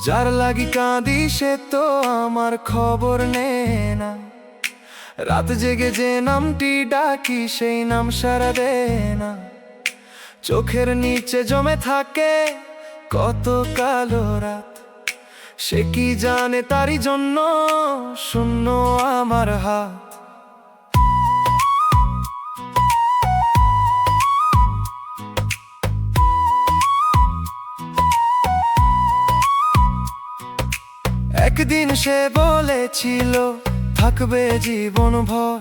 যার লাগি কাঁদি সে তো আমার খবর নে না, রাত জেগে যে নামটি ডাকি সেই নাম সারা দে না। চোখের নিচে জমে থাকে কত কালো রাত, সে কি জানে তারই জন্য শূন্য আমার হাত। একদিন সে বলেছিল থাকবে জীবন ভর,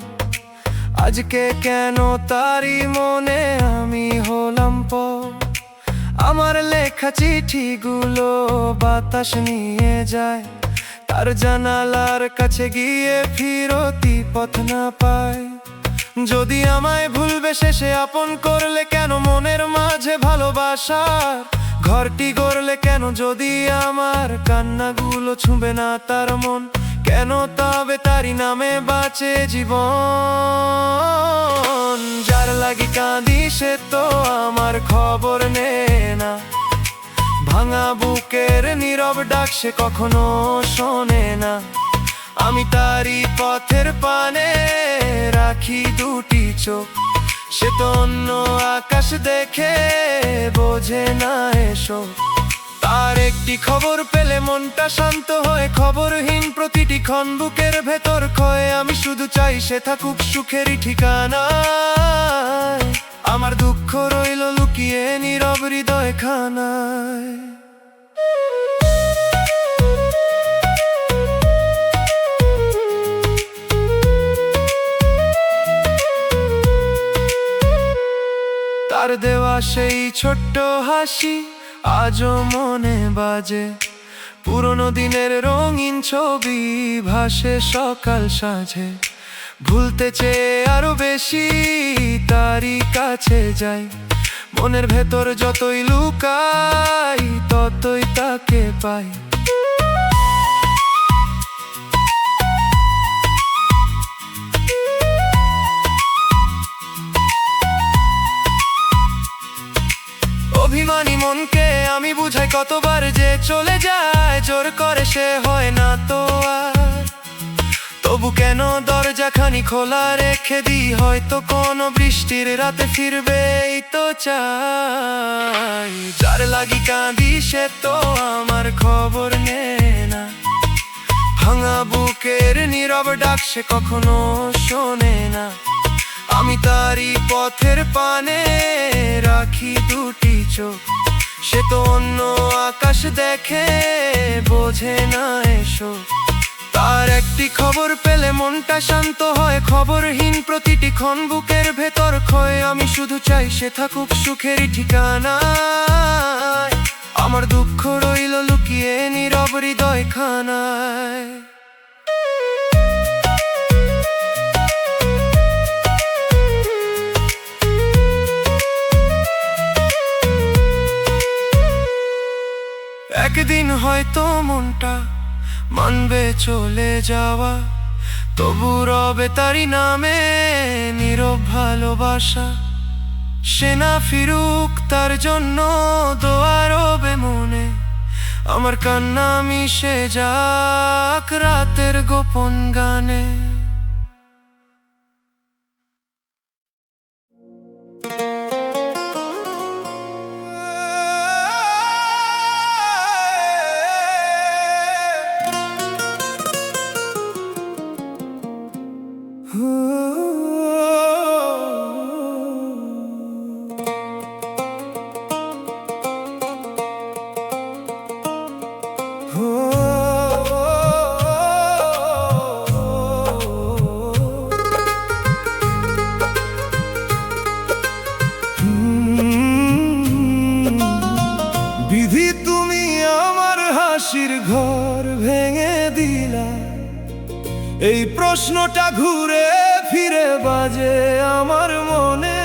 আজকে কেন তারই মনে আমি হলাম পর। আমার লেখা চিঠিগুলো বাতাস নিয়ে যায়, তার জানালার কাছে গিয়ে ফিরতি পথ না পায়। যদি আমায় ভুলবে শেষে আপন করলে কেন মনের মাঝে ভালোবাসার ঘরটি গড়লে কেন? যদি আমার কান্নাগুলো ছুঁবে না তার মন, কেন তবে তারই নামে বাঁচে জীবন? যার লাগি কাঁদি সে তো আমার খবর নে না, ভাঙা বুকের নীরব ডাক সে কখনো শোনে না। আমি তারই পথের পানে রাখি দুটি চোখ, সে তো অন্য আকাশ দেখে বোঝে না এসো। তার একটি খবর পেলে মনটা শান্ত হয়ে, খবরহীন প্রতিটি ক্ষণ বুকের ভেতর ক্ষয়ে। আমি শুধু চাই সে থাকুক সুখেরই ঠিকানায়, আমার দুঃখ রইল লুকিয়ে নীরব হৃদয় খানায়। তার দেওয়া সেই ছোট্ট হাসি আজও মনে বাজে, পুরনো দিনের রঙিন ছবি ভাসে সকাল সাঁঝে। ভুলতে চেয়ে আরো বেশি তারই কাছে যাই, মনের ভেতর যতই লুকাই ততই তাকে পাই। অভিমানী মনকে আমি বুঝাই কতবার যে চলে যায়, জোর করে সে হয় না তো আর। তবু কেন দরজাখানি খোলা রেখে দিই, হয়তো কোনো বৃষ্টির রাতে ফিরবে এই তো চাই। যার লাগি কাঁদি সে তো আমার খবর নে না, ভাঙা বুকের নীরব ডাক সে কখনো শোনে না। আমি তারই পথের পানে রাখি দুটি চোখ, সে তো অন্য আকাশ দেখে বোঝে না এসো। তার একটি খবর পেলে মনটা শান্ত হয়, খবরহীন প্রতিটি ক্ষণ বুকের ভেতর ক্ষয়ে। আমি শুধু চাই সে থাকুক সুখেরই ঠিকানায়, আমার দুঃখ রইল লুকিয়ে নীরব হৃদয় খানায়। একদিন হয়তো মনটা মানবে চলে যাওয়া, তবু রবে তারই নামে নীরব ভালোবাসা। সে না ফিরুক তার জন্য দোয়া রবে মনে, আমার কান্না মিশে যাক রাতের গোপন গানে। বিধি তুমি আমার হাসির ঘর ভেঙে দিলা, এই প্রশ্নটা ঘুরে ফিরে বাজে আমার মনে।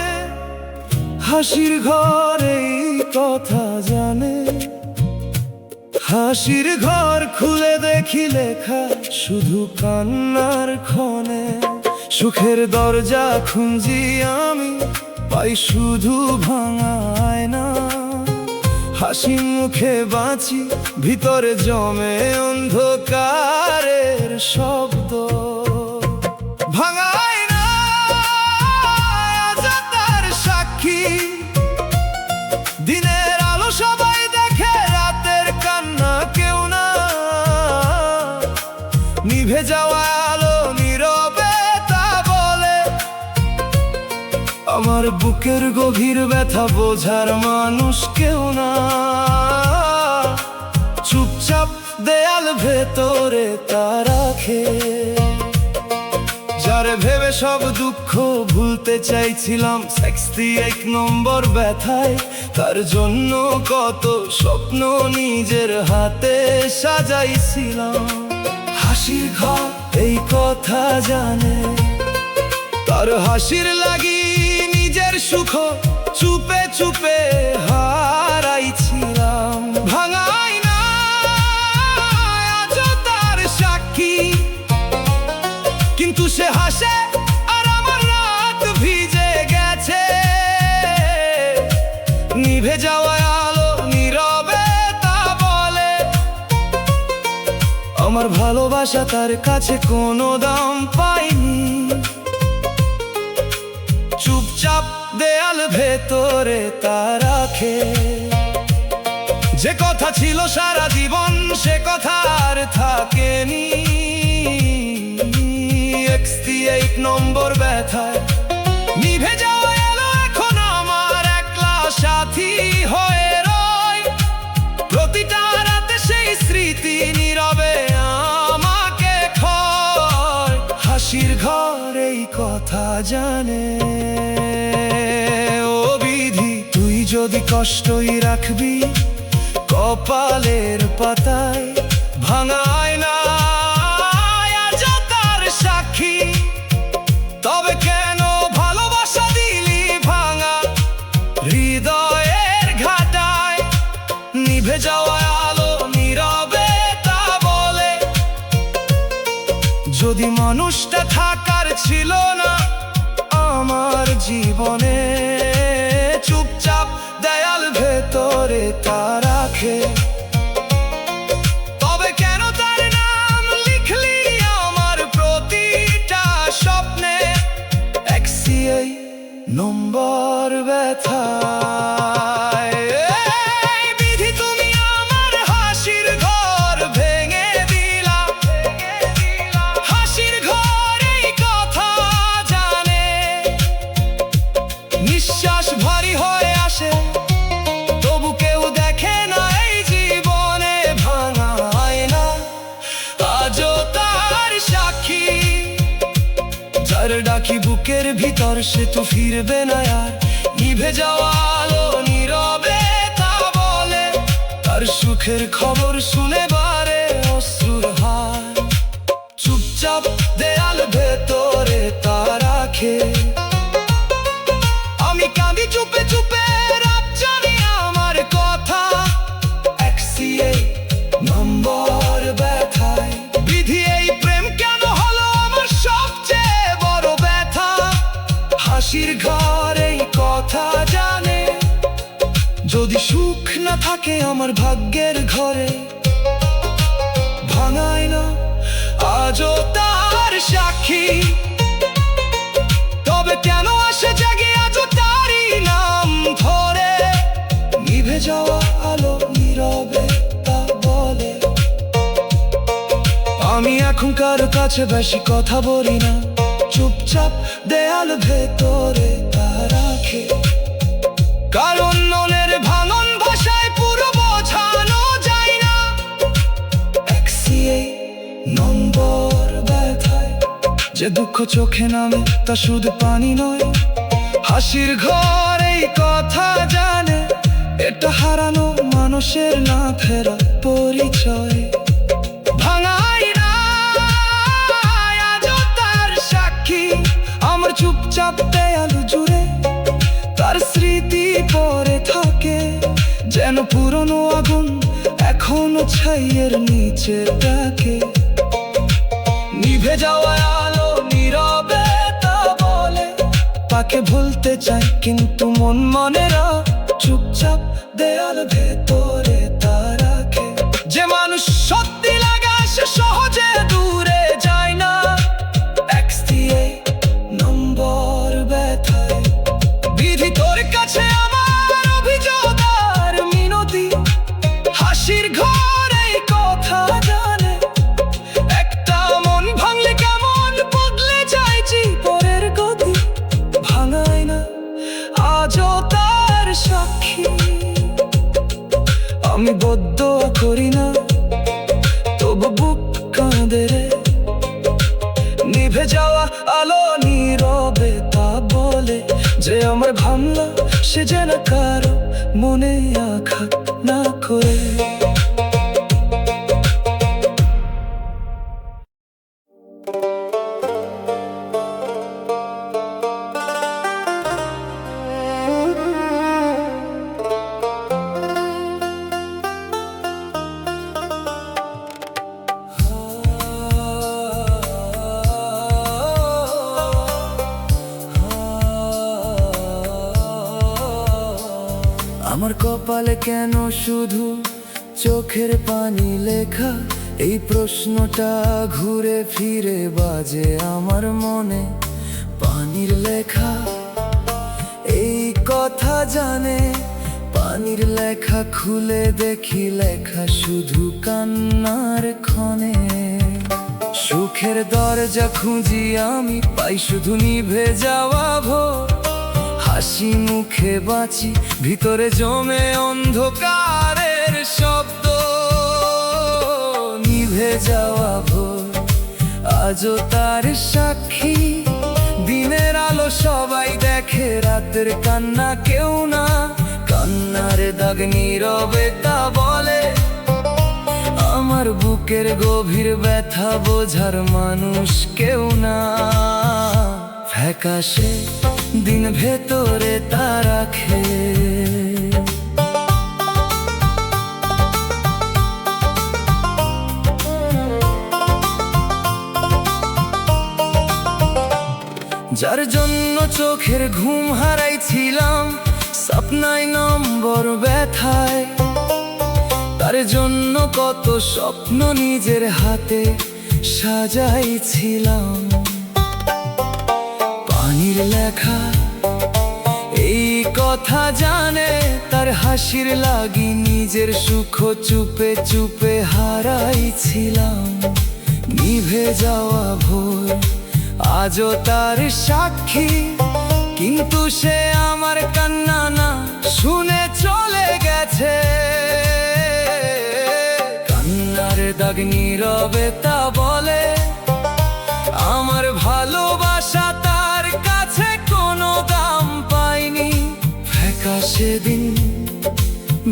হাসির ঘর এই কথা জানে, হাসির ঘর খুলে দেখি লেখা শুধু কান্নার ক্ষণে। সুখের দরজা খুঁজি আমি পাই শুধু ভাঙায় না। হাসি মুখে বাঁচি, ভিতরে জমে অন্ধকারের শব্দ। ভাঙায় না আজ তার সাক্ষী, দিনের আলো সবাই দেখে, রাতের কান্না কেউ না। নিভে যাওয়া আলো নীরবে তা বলে, আমার বুকের গভীর ব্যথা বোঝার মানুষ কেউ না। চুপচাপ দেয়াল ভেতরে তা রাখে, যারে ভেবে সব দুঃখ ভুলতে চাইছিলাম 61 নম্বর ব্যথায়। তার জন্য কত স্বপ্ন নিজের হাতে সাজাইছিলাম। হাসির ঘর এই কথা জানে, তার হাসির লাগি নিজের সুখ চুপে চুপে হারাইছিলাম। ভাঙাই না আজ তার সাক্ষী, কিন্তু সে হাসে আর আমার রাত ভিজে গেছে। নিভে যাওয়া আলো নীরবে তা বলে, আমার ভালোবাসা তার কাছে কোনো দাম পাইনি। চুপচাপ দেয়াল ভেতরে তা রাখে, যে কথা ছিল সারা জীবন সে কথা আর থাকেনি। 61 নম্বর ব্যথায় নিভে যাওয়া এলো এখন আমার একলা সাথী হয়ে রয়। প্রতিটা রাতে সেই স্মৃতি নীরবে আমাকে খয়। হাসির ঘর এই কথা জানে, ও বিধি তুই যদি কষ্টই রাখবি কপালের পাতায়। ভাঙায় না আজ তার সাক্ষী, তবে কেন ভালোবাসা দিলি ভাঙা হৃদয়ের ঘাটায়। নিভে যাওয়া আলো নীরবে তা বলে, যদি মানুষটা থাকার ছিল না আমার জীবনে। চুপচাপ দেয়াল ভেতরে তা রাখে, তবে কেন তার নাম লিখলি আমার প্রতিটা স্বপ্নে। 61 নম্বর ব্যথায়। এই বিধি তুমি আমার হাসির ঘর ভেঙে দিলা। হাসির ঘর এই কথা জানে, নিঃশ্বাস ভারী হয়ে আসে তবু কেউ দেখে না এই জীবনে। ভাঙায় না আজও তার সাক্ষী, যার ডাকি বুকের ভিতর সে তো ফিরবে না আর। নিভে যাওয়া আলো নীরবে তা বলে, তার সুখের খবর শুনে বারে অশ্রুর হায়। চুপচাপ দেয়াল ভেতরে তা রাখে, আমি কাঁদি চুপে চুপে রাত জানি আমার কথা। 61 নম্বর ব্যথায়। বিধি এই প্রেম কেন হলো আমার সবচেয়ে বড় ব্যথা। হাসির ঘর এই কথা জানে, যদি সুখ না থাকে আমার ভাগ্যের ঘরে। ভাঙায় না আজও তার সাক্ষী, তবে কেন আসে জাগে আজও তারই নাম ধরে। নিভে যাওয়া আলো নীরবে তা বলে, আমি এখন কারো কাছে বেশি কথা বলি না। চুপচাপ দেয়াল ভেতরে তা রাখে, কারণ মনের ভাঙন ভাষায় পুরো বোঝানো যায় না। 61 নম্বর ব্যথায়, যে দুঃখ চোখে নামে তা শুধু পানি নয়। হাসির ঘর এই কথা জানে, এটা হারানো মানুষের না ফেরা পরিচয়। ভাঙায় না আজও তার সাক্ষী, আমার চুপচাপ দেয়াল জুড়ে তার স্মৃতি পড়ে থাকে। যেন পুরনো আগুন এখনো ছাইয়ের নিচে ডাকে। নিভে যাওয়া আলো নীরবে তা বলে, তাকে ভুলতে চাই, কিন্তু মন মনেরা চুপচাপ দেয়াল ভেতরে তা রাখে। যে মানুষ সত্যি লাগে সে সহজে দূরে যায় না। ট্যাক্স দিয়ে নম্বর ব্যথায় বিধি তোর কাছে আমার অভিযোগ আর মিনতি। হাসির ঘর এই কথা জানে, একটা মন ভাঙলে কেমন বদলে যায় জীবনের গতি। ভাঙায় না আজও তার সাক্ষী, আমি বদদোয়া করি না তবু বুক কাঁদে রে। নিভে যাওয়া আলো নীরবে তা বলে, যে আমার ভাঙলা সে যেন কারো মনে আঘাত না করে। আমার কপালে কেন শুধু চোখের পানি লেখা? এই প্রশ্নটা ঘুরে ফিরে বাজে আমার মনে। পানির লেখা এই কথা জানে, পানির লেখা খুলে দেখি লেখা শুধু কান্নার ক্ষণে। সুখের দরজা খুঁজি আমি, পাই শুধু নিভে যাওয়া ভোর। হাসি মুখে বাঁচি, ভিতরে জমে অন্ধকারের শব্দ। নিভে যাওয়া ভোর আজও তার সাক্ষী। দিনের আলো সবাই দেখে, রাতের কান্না কেউ না। কান্নার দাগ নীরবে তা বলে, আমার বুকের গভীর ব্যথা বোঝার মানুষ কেউ না। ফ্যাকাশে দিন ভেতরে তা রাখে। যার জন্য চোখের ঘুম হারাইছিলাম স্বপ্নায় নম্বর ব্যথায়, তার জন্য কত স্বপ্ন নিজের হাতে সাজাইছিলাম। পানির লেখা এই কথা জানে, তার হাসির লাগি নিজের সুখ চুপে চুপে হারাইছিলাম। নিভে যাওয়া ভোর আজও তার সাক্ষী, কিন্তু সে আমার কান্না না শুনে চলে গেছে। কান্নার দাগ নীরবে তা বলে, আমার ভালোবাসা তার কাছে কোনো দাম পায়নি। ফ্যাকাশে দিন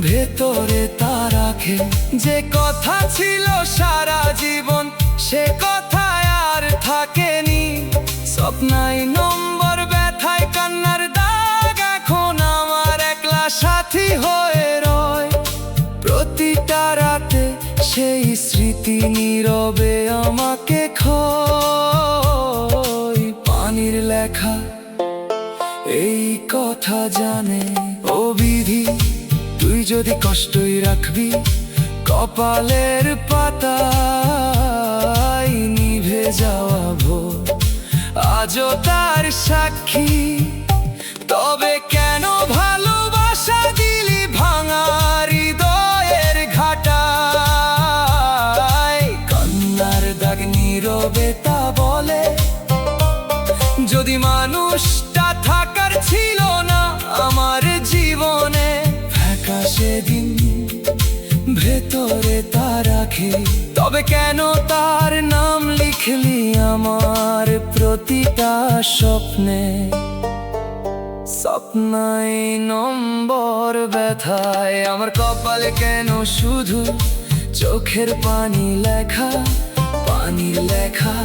ভেতরে তা রাখে, যে কথা ছিল সারা জীবন সে কথা আর থাকেনি। স্বপ্নাই নম্বর ব্যথায় কান্নার দাগ এখন আমার একলা সাথী হয়ে রয়। প্রতিটা রাতে সেই স্মৃতি নীরবে আমাকে খয়। পানির লেখা এই কথা জানে, ও বিধি তুই যদি কষ্টই রাখবি কপালের পাতায়। নিভে যাওয়া ভোর আজও তার সাক্ষী। তবে কেন ভালোবাসা দিলি ভাঙা হৃদয়ের ঘাটায়? কান্নার দাগ নীরবে তা বলে, যদি মানুষটা থাকার ছিল না আমার জীবনে। ফ্যাকাশে দিন ভেতরে তা রাখে, তবে কেন তার নাম লিখলি আমার প্রতিটা স্বপ্নে? স্বপ্নাই নম্বর ব্যথায় আমার কপালে কেন শুধু চোখের পানি লেখা? পানির লেখা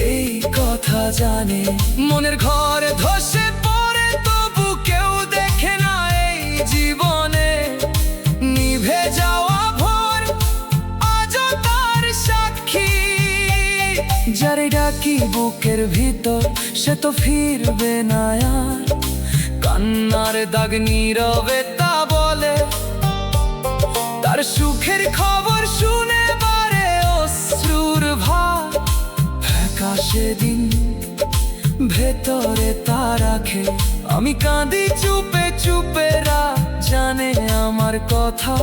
এই কথা জানে, মনের ঘরে ধসে পড়ে তবু কেউ দেখে না এই জীবনে। নিভে যাওয়া ভোর আজও তার সাক্ষী, যারে ডাকি বুকের ভিতর সে তো ফিরবে না আর। কান্নার দাগ নীরবে তা বলে, তার সুখের খবর শুনে বারে অশ্রুর ভার। ফ্যাকাশে দিন ভেতরে তা রাখে, আমি কাঁদি চুপে চুপে, রাত জানে আমার কথা।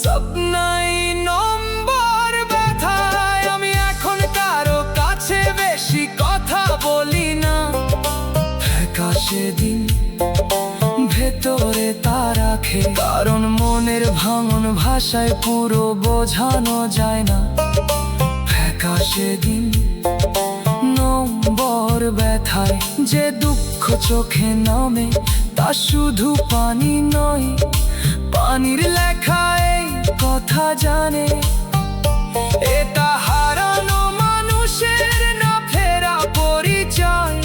স্বপ্নাই নম্বর ব্যথায় আমি এখন কারো কাছে বেশি কথা বলি না। ফ্যাকাশে দিন ভেতরে তা রাখে, কারণ মনের ভাঙন ভাষায় পুরো বোঝানো যায় না। ফ্যাকাশে দিন নম্বর ব্যথায় যে দুঃখ চোখে নামে, তা শুধু পানি নয়, পানির লেখা এই কথা জানে। এটা হারানো মানুষের না ফেরা পরিচয়,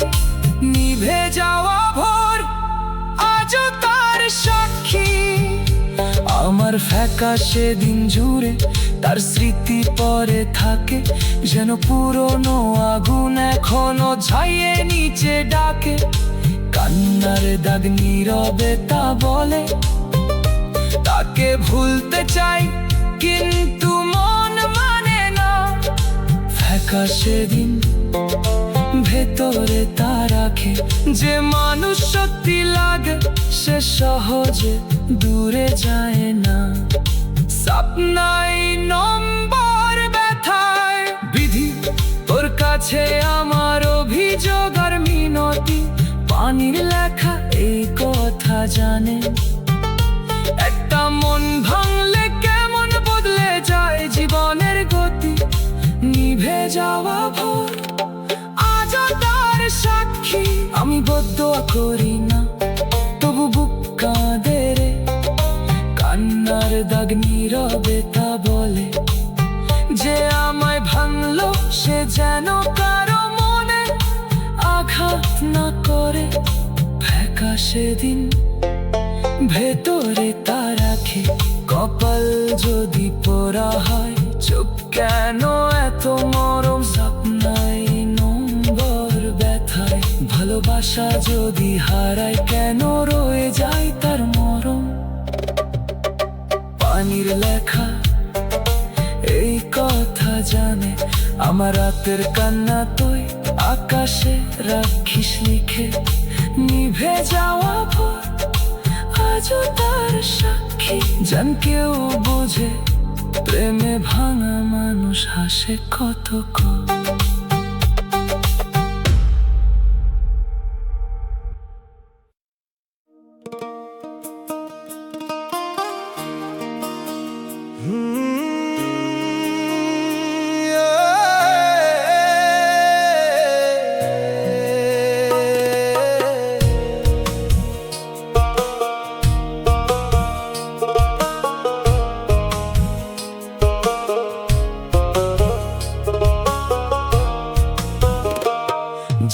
নিভে যাওয়া ভোর আজও তার সাক্ষী। আমার ফ্যাকাশে দিন জুড়ে তার স্মৃতি পরে থাকে, যেন পুরনো আগুন এখনো ঝাইয়ে নিচে ডাকে। কান্নার দাগ নীরবে তা বলে, তাকে ভুলতে চাই কিন্তু মন মানে না। ফ্যাকাশে দিন ভেতরে তা রাখে, যে মানুষ সত্যি লাগে সে সহজে দূরে যায় না। স্বপ্নাই নম্বর ব্যথায় বিধি তোর কাছে আমার অভিযোগ আর মিনতি, পানির লেখা এই কথা জানে। একটা মন ভাঙলে কেমন বদলে যায় জীবনের গতি, নিভে যাওয়া ভোর আজও তার সাক্ষী। আমি বদদোয়া করি না তবু বুক কাঁদে রে, কান্নার দাগ নীরবে তা বলে, যে আমায় ভাঙলো সে যেন কারো মনে আঘাত না করে। ফ্যাকাশে দিন ভেতরে তা রাখে, কপাল যদি পোড়া হয় চুপ কেন এত মরম। স্বপ্নাই নম্বর ব্যথায় ভালোবাসা যদি হারায় কেন রয়ে যায় তার মরম। পানির লেখা এই কথা জানে, আমার রাতের কান্না তুই আকাশে রাখিস লিখে, নিভে যাওয়া ভোর আজও তার সাক্ষী। জান কেউ বোঝে প্রেমে ভাঙা মানুষ হাসে কতক্ষণ।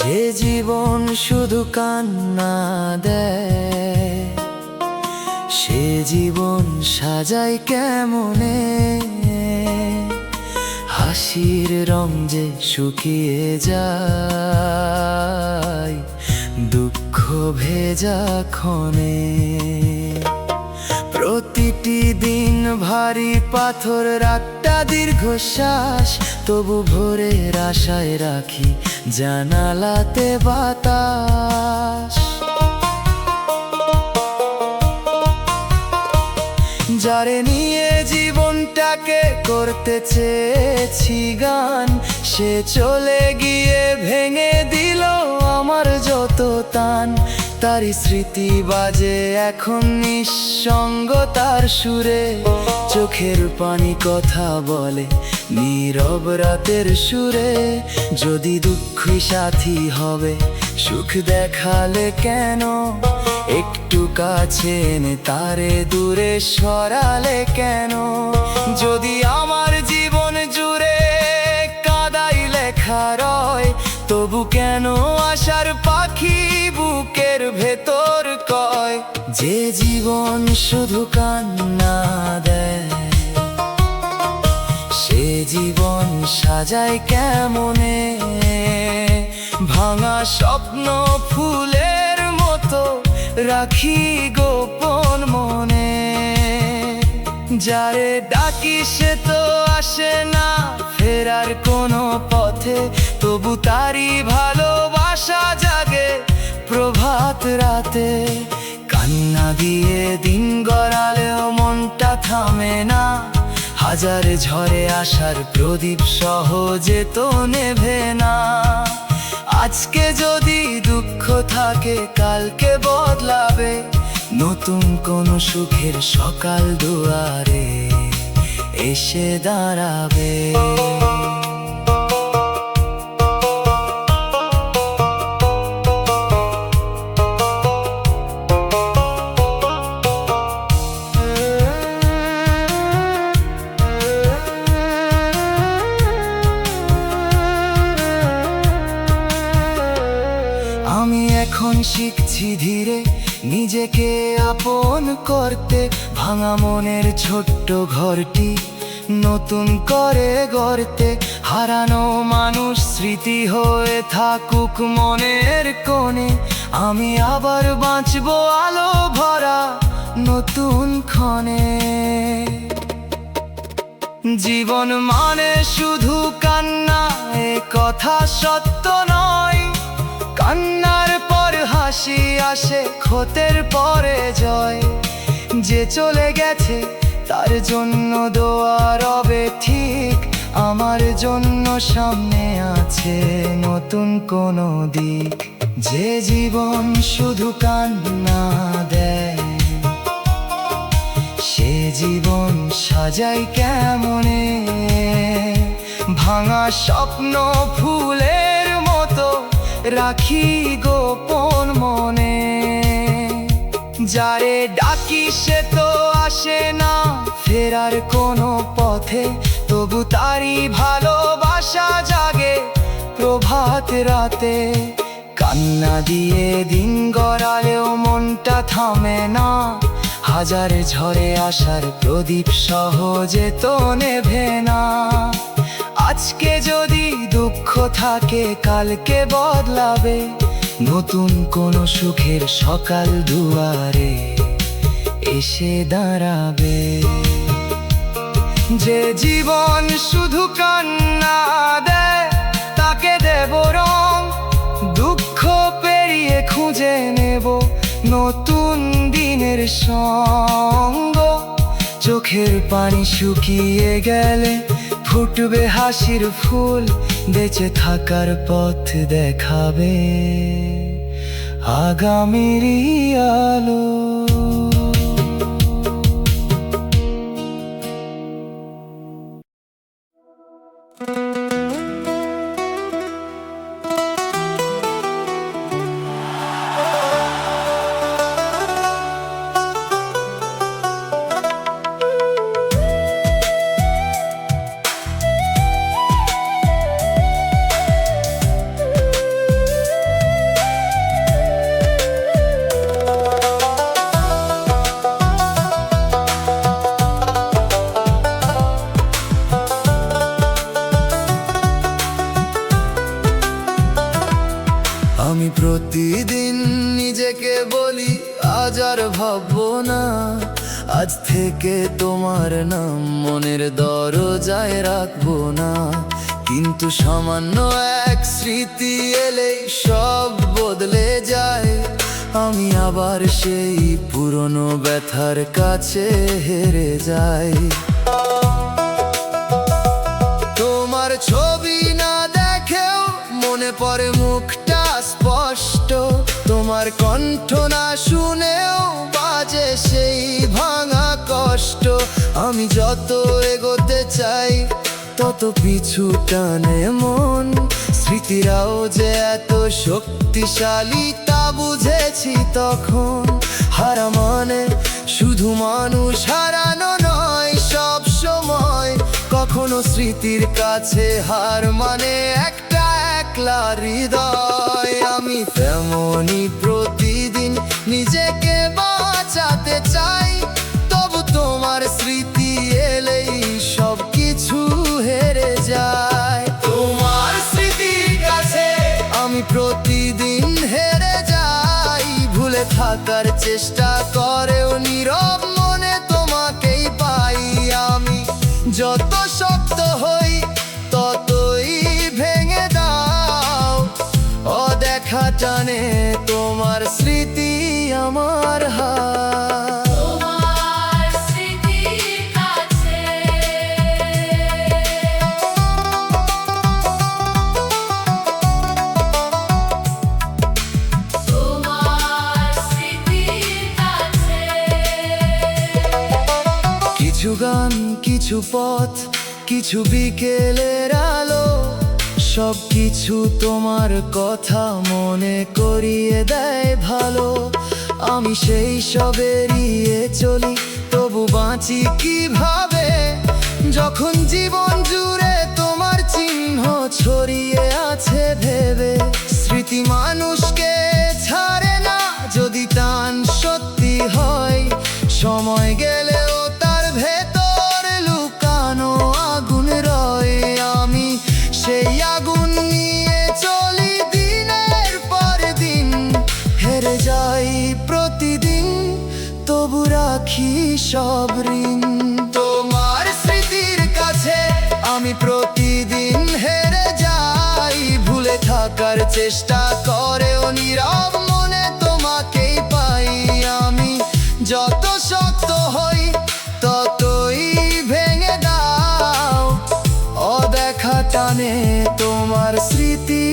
যে জীবন শুধু কান্না দেয়, সে জীবন সাজায় কেমনে। হাসির রং যে শুকিয়ে যায় দুঃখ ভেজা ক্ষণে। প্রতিটি দিন ভারী পাথর রাতটা দীর্ঘশ্বাস, তবু ভোরের আশায় রাখি জানালাতে বাতাস। যারে নিয়ে জীবনটাকে করতে চেয়েছি গান, সে চলে গিয়ে ভেঙে দিল আমার যত তান। তারই স্মৃতি বাজে এখন নিঃসঙ্গতার সুরে, চোখের পানি কথা বলে নীরব রাতের সুরে। যদি দুঃখী সাথী হবে সুখ দেখালে কেন, একটু কাছে এনে তারে দূরে সরালে কেন। যদি আমার জীবন জুড়ে কাদাই লেখা রয়, তবু কেন আশার পাখি বুকের ভেতর কয়। যে জীবন শুধু কান্না দেয়, সে জীবন সাজাই কেমনে, ভাঙা স্বপ্ন ফুলের মতো রাখি গোপন মনে। যারে ডাকি সে তো আসে না ফেরার কোনো পথে, তবু তারই ভালোবাসা জাগে প্রভাত রাতে। কান্না দিয়ে দিন গড়ালেও মনটা থামে না, হাজার ঝড়ে আসার প্রদীপ সহজে তো নেভে না। আজকে যদি দুঃখ থাকে কালকে বদলাবে, নতুন কোন সুখের সকাল দুয়ারে এসে দাঁড়াবে। আমি এখন শিখছি ধীরে নিজেকে আপন করতে, ভাঙা মনের ছোট্ট ঘরটি নতুন করে গড়তে। হারানো মানুষ স্মৃতি হয়ে থাকুক মনের কোণে, আমি আবার বাঁচবো আলো ভরা নতুন ক্ষণে। জীবন মানে শুধু কান্না, এ কথা সত্য নয়। কান্নার পর হাসি আসে, ক্ষতের পরে জয়। যে চলে গেছে তার জন্য দোয়া রবে ঠিক, আমার জন্য সামনে আছে নতুন কোনো দিক। যে জীবন শুধু কান্না দেয়, সে জীবন সাজাই কেমনে, ভাঙা স্বপ্ন ফুলের মতো রাখি গোপন মনে। যারে ডাকি সে তো আসে না ফেরার কোনো পথে, তবু তারই ভালোবাসা জাগে প্রভাত রাতে। কান্না দিয়ে দিন গড়ালেও মনটা থামে না, হাজার ঝড়ে আসার প্রদীপ সহজে তো নেভে না। আজকে যদি দুঃখ থাকে কালকে বদলাবে, নতুন কোন সুখের সকাল দুয়ারে এসে দাঁড়াবে। যে জীবন শুধু কান্না দেয় তাকে দেব রং, দুঃখ পেরিয়ে খুঁজে নেব নতুন দিনের সঙ্গ। চোখের পানি শুকিয়ে গেলে ফুটবে হাসির ফুল, বেঁচে থাকার পথ দেখাবে আগামীর আলো। আমি প্রতিদিন নিজেকে বলি আজ আর ভাববো না, আজ থেকে তোমার নাম মনের দরজায় রাখবো না। কিন্তু সামান্য এক স্মৃতি এলেই সব বদলে যায়, আমি আবার সেই পুরনো ব্যথার কাছে হেরে যাই। তোমার ছবি না দেখেও মনে পড়ে মুখটা স্পষ্ট, তোমার কণ্ঠ না শুনেও বাজে সেই ভাঙা কষ্ট। আমি যত এগোতে চাই তত পিছু টানে মন, স্মৃতিরাও যে এত শক্তিশালী তা বুঝেছি তখন। হারা মানে শুধু মানুষ হারানো নয়, সব সময় কখনো স্মৃতির কাছে হার মানে একটা একলা হৃদয়। আমি তেমনি প্রতিদিন নিজেকে বাঁচাতে চাই, তবু তোমার স্মৃতি এলেই সব কিছু হেরে যায়। আমি প্রতিদিন হেরে যাই, ভুলে থাকার চেষ্টা করেও নীরব মনে তোমাকেই পাই। আমি যত শক্ত হই ততই ভেঙে দাও, অদেখা টানে তোমার স্মৃতি আমার হাত। তোমার স্মৃতির কাছে তোমার স্মৃতির কাছে কিছু গান, কিছু পথ, কিছু বিকেলের আলো, সব কিছু তোমার কথা মনে করিয়ে দেয় ভালো। আমি সেই সব এড়িয়ে চলি, তবু বাঁচি কিভাবে, যখন জীবন জুড়ে তোমার চিহ্ন ছড়িয়ে আছে ভেবে। স্মৃতি মানুষকে ছাড়ে না, যদি টান সত্যি হয়, সময় গেলেও তার ভেতর লুকানো আগুন রয়। আমি সেই আগুন নিয়ে চলি দিনের পর দিন, হেরে যাই প্রতিদিন, তবু রাখি সব ঋণ। তোমার স্মৃতির কাছে আমি প্রতিদিন হেরে যাই, ভুলে থাকার চেষ্টা করেও নীরব মনে তোমাকেই পাই। আমি যত শক্ত হই ততই ভেঙে দাও, অদেখা টানে তোমার স্মৃতি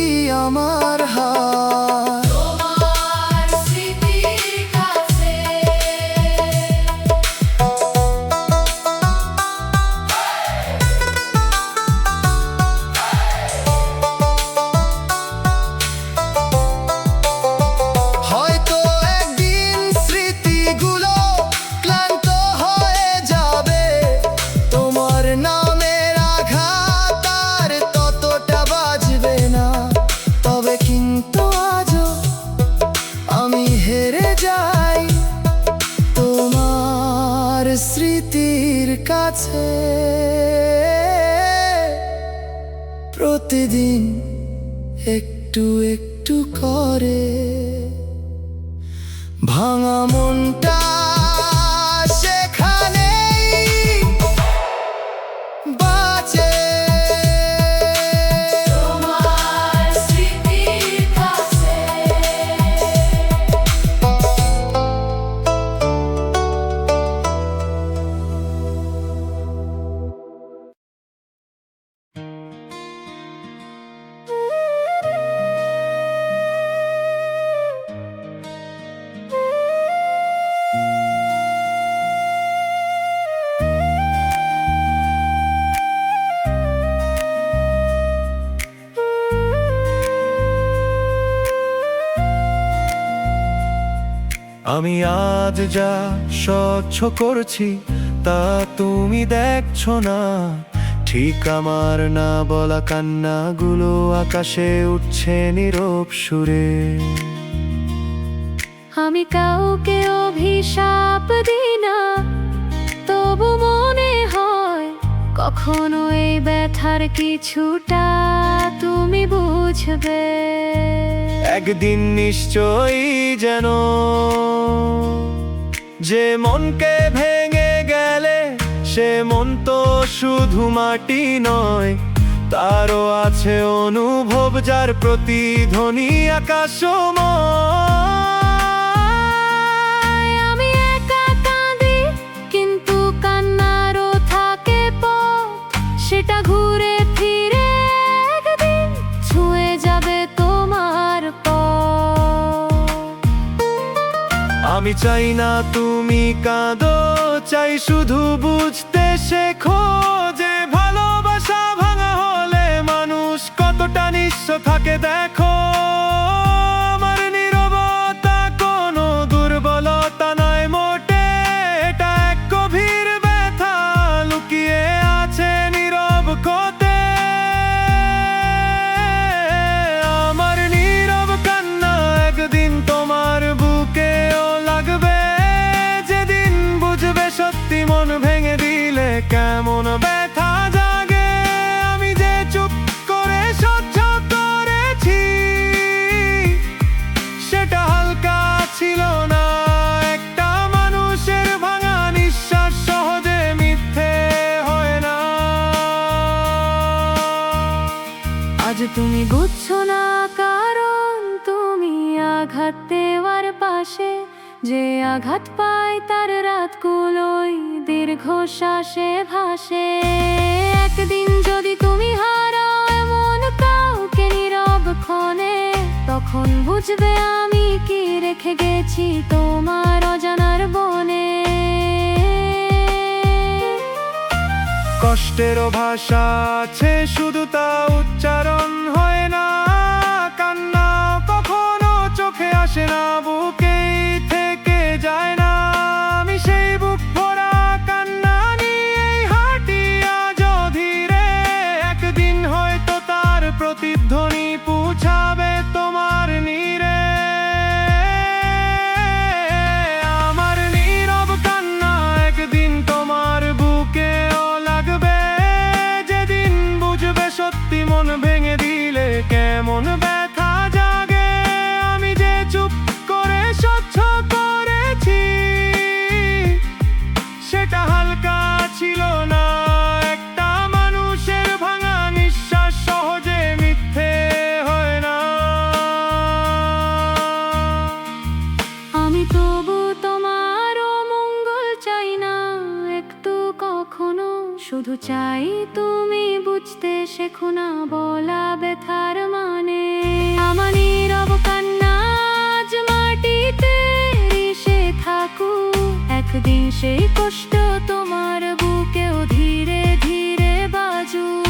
আমার হাত। তোমার স্মৃতির কাছে হয়তো একদিন স্মৃতিগুলো ক্লান্ত হয়ে যাবে, তোমার নামের আঘাত আর ততটা বাজবে না। তবে কিন্তু আজও আমি হেরে যাই তোমার স্মৃতির কাছে, প্রতিদিন একটু একটু করে ভাঙা মনটা সেখানেই বাঁচে। তোমার স্মৃতির কাছে আমি আজ যা স্বচ্ছ করছি তা তুমি দেখছো না, ঠিক আমার না বলা কান্নাগুলো আকাশে উঠছে নীরব সুরে। আমি কাউকে অভিশাপ দিই না, তবু মনে হয় কখনো এই ব্যথার কিছুটা তুমি বুঝবে। একদিন নিশ্চয়ই যেন যে মনকে ভেঙে গেলে সে মন তো শুধু মাটি নয়, তারও আছে অনুভব যার প্রতিধ্বনি আকাশময়। আমি একা কাঁদি কিন্তু কান্নারও থাকে পথ, সেটা ঘুরে ফিরে একদিন ছুঁয়ে যাবে তোমার পথ। আমি চাই না তুমি কাঁদো, চাই শুধু বুঝতে শেখো যে ভালোবাসা ভাঙা হলে মানুষ কতটা নিঃস্ব থাকে। দেখো আমার নীরবতা কোনো দুর্বলতা নয় মোটে, এটা এক গভীর ব্যথা লুকিয়ে আছে নীরব কোতে। আমার নীরব কান্না একদিন তোমার বুকেও লাগবে, যেদিন বুঝবে সত্যি মন ভেঙে দিলে কেমন ব্যথা জাগে। আমি যে চুপ করে সহ্য করেছি আঘাত দেওয়ার পাশে, যে আঘাত পায় তার রাতগুলোই দীর্ঘশ্বাসে ভাসে। একদিন যদি তুমি হারাও এমন কাউকে নীরব ক্ষণে, তখন বুঝবে আমি কি রেখে গেছি তোমার অজানার বনে। কষ্টেরও ভাষা আছে, শুধু তা উচ্চারণ হয় না। কান্না কখনো চোখে আসে না, বুকেই থেকে যায় না। আমি সেই বুক ভরা কান্না নিয়েই হাঁটি আজও ধীরে। একদিন হয়তো তার প্রতিধ্বনি পৌঁছাবে তোমার নীড়ে। আমার নীরব কান্না একদিন তোমার বুকেও লাগবে। যেদিন বুঝবে সত্যি মন ভেঙে দিলে কেমন ব্যথা জাগে। আমি যে চুপ করে সহ্য করেছি, সেটা হালকা ছিল না। একটা মানুষের ভাঙা নিঃশ্বাস সহজে মিথ্যে হয় না। আমি তবু তোমার মঙ্গল চাই না একটু কখনো, শুধু চাই তুমি বুঝতে শেখো না বলা ব্যথার মানে। আমার নীরব কান্না আজ মাটিতে মিশে থাকুক, একদিন সেই কষ্ট তোমার বুকেও ধীরে ধীরে বাজুক।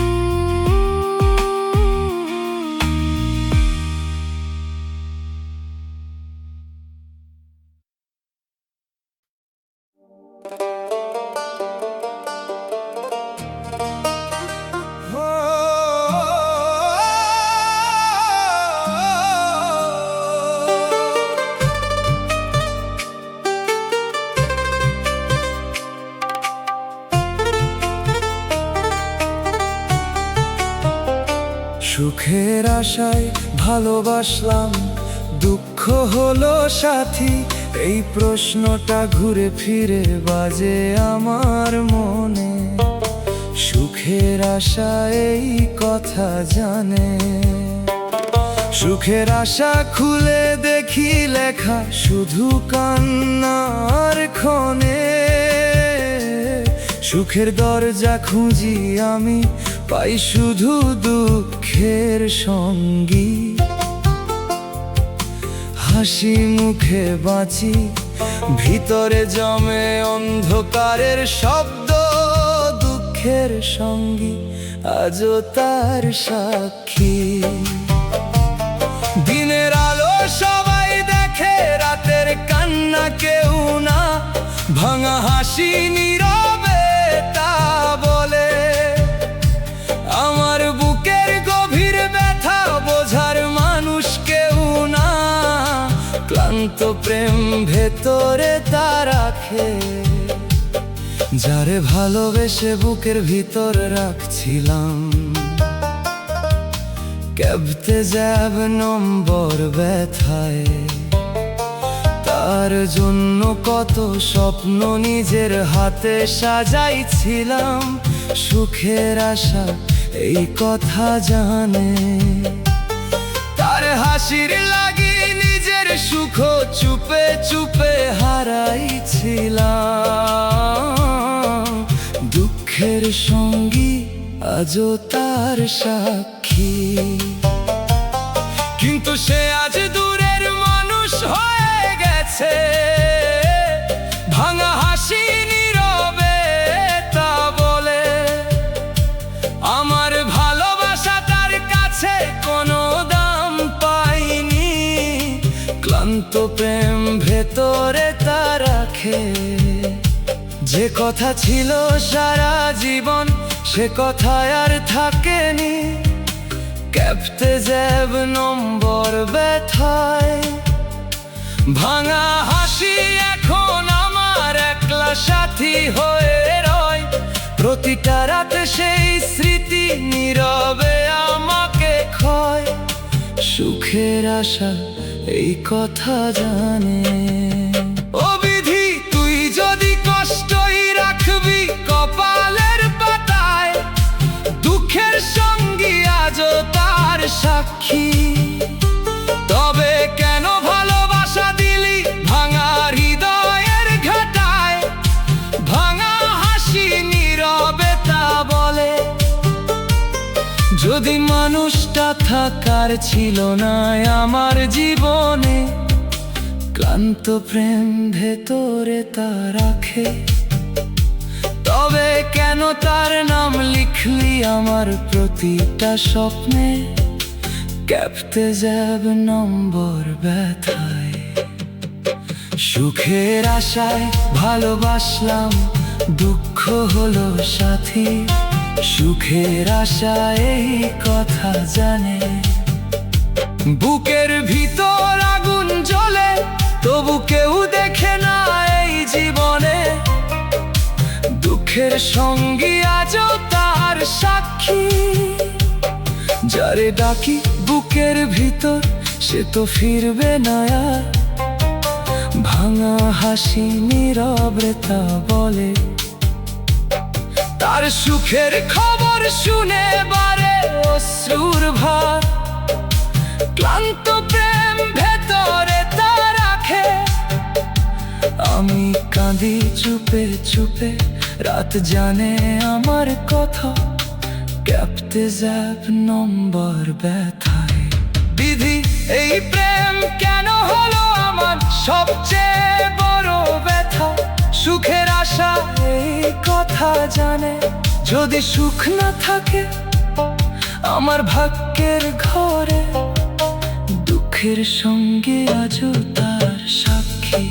সুখের আশায় ভালোবাসলাম, দুঃখ হলো সাথী। এই প্রশ্নটা ঘুরে ফিরে বাজে আমার মনে। সুখের আশা এই কথা জানে। সুখের আশা খুলে দেখি লেখা শুধু কান্নার ক্ষণে। সুখের দরজা খুঁজি আমি, পাই শুধু দুঃখের সঙ্গী। হাসি মুখে বাঁচি, ভিতরে জমে অন্ধকারের শব্দ। দুঃখের সঙ্গী আজও তার সাক্ষী। দিনের আলো সবাই দেখে, রাতের কান্না কেউ না। ভাঙা হাসি নীরবে তা বলে। আমার বুকের গভীর ব্যথা বোঝার মানুষ কেউ না। ক্লান্ত প্রেম ভেতরে তা রাখে, যারে ভালোবেসে বুকের ভিতর রাখছিলাম। কেবতে যাব নম্বর ব্যথায়, তার জন্য কত স্বপ্ন নিজের হাতে সাজাইছিলাম। সুখের আশা এই কথা জানে। তার হাসির লাগি নিজের সুখ চুপে চুপে হারাইছিলাম। দুঃখের সঙ্গী আজও তার সাক্ষী। কিন্তু সে আজ দূরের মানুষ হয়ে গেছে। ভাঙা হাসি নীরবে তা বলে। আমার ভালোবাসা তার কাছে কোনো দাম পাইনি। ক্লান্ত প্রেম ভেতরে তা রাখে। যে কথা ছিল সারা জীবন, সে কথায় আর থাকেনি। ক্যাপতে যাব নম্বর ব্যথায়। ভাঙা হাসি এখন আমার একলা সাথী হয়ে রয়। প্রতিটা রাতে সেই স্মৃতি নীরবে আমাকে ক্ষয়। সুখের আশা এই কথা জানে। ও বিধি, তুই যদি কষ্টই রাখবি কপালের পাতায়, দুঃখের সঙ্গী আজও তার সাক্ষী। তবে কেন ভালোবাসা কার ছিল না আমার জীবনে, ক্লান্ত প্রেম ভেতরে তা রাখে। তবে কেন তার নাম লিখলি আমার প্রতিটা স্বপ্নে, ক্যাপতে যাব নম্বর ব্যথায়। সুখের আশায় ভালোবাসলাম, দুঃখ হলো সাথী। সুখের আশায় এই কথা জানে, বুকের ভিতর আগুন জ্বলে তবু কেউ দেখে না এই জীবনে। দুঃখের সঙ্গী আজও তার সাক্ষী, যারে ডাকি বুকের ভিতর সে তো ফিরবে না আর। ভাঙা হাসি নীরবতা বলে, তার সুখের খবর শুনে বারে অশ্রুর ভার। ক্লান্ত প্রেম ভেতরে তা রাখে, আমি কাঁদি চুপে চুপে, রাত জানে আমার কথা, ক্যাপতে যাব নম্বর ব্যথায়। বিধি এই প্রেম কেন হলো আমার সবচেয়ে বড় ব্যথা। সুখের আশা এই কথা জানে, যদি সুখ না থাকে আমার ভাগ্যের ঘরে, দুঃখের সঙ্গে আজও তার সাক্ষী।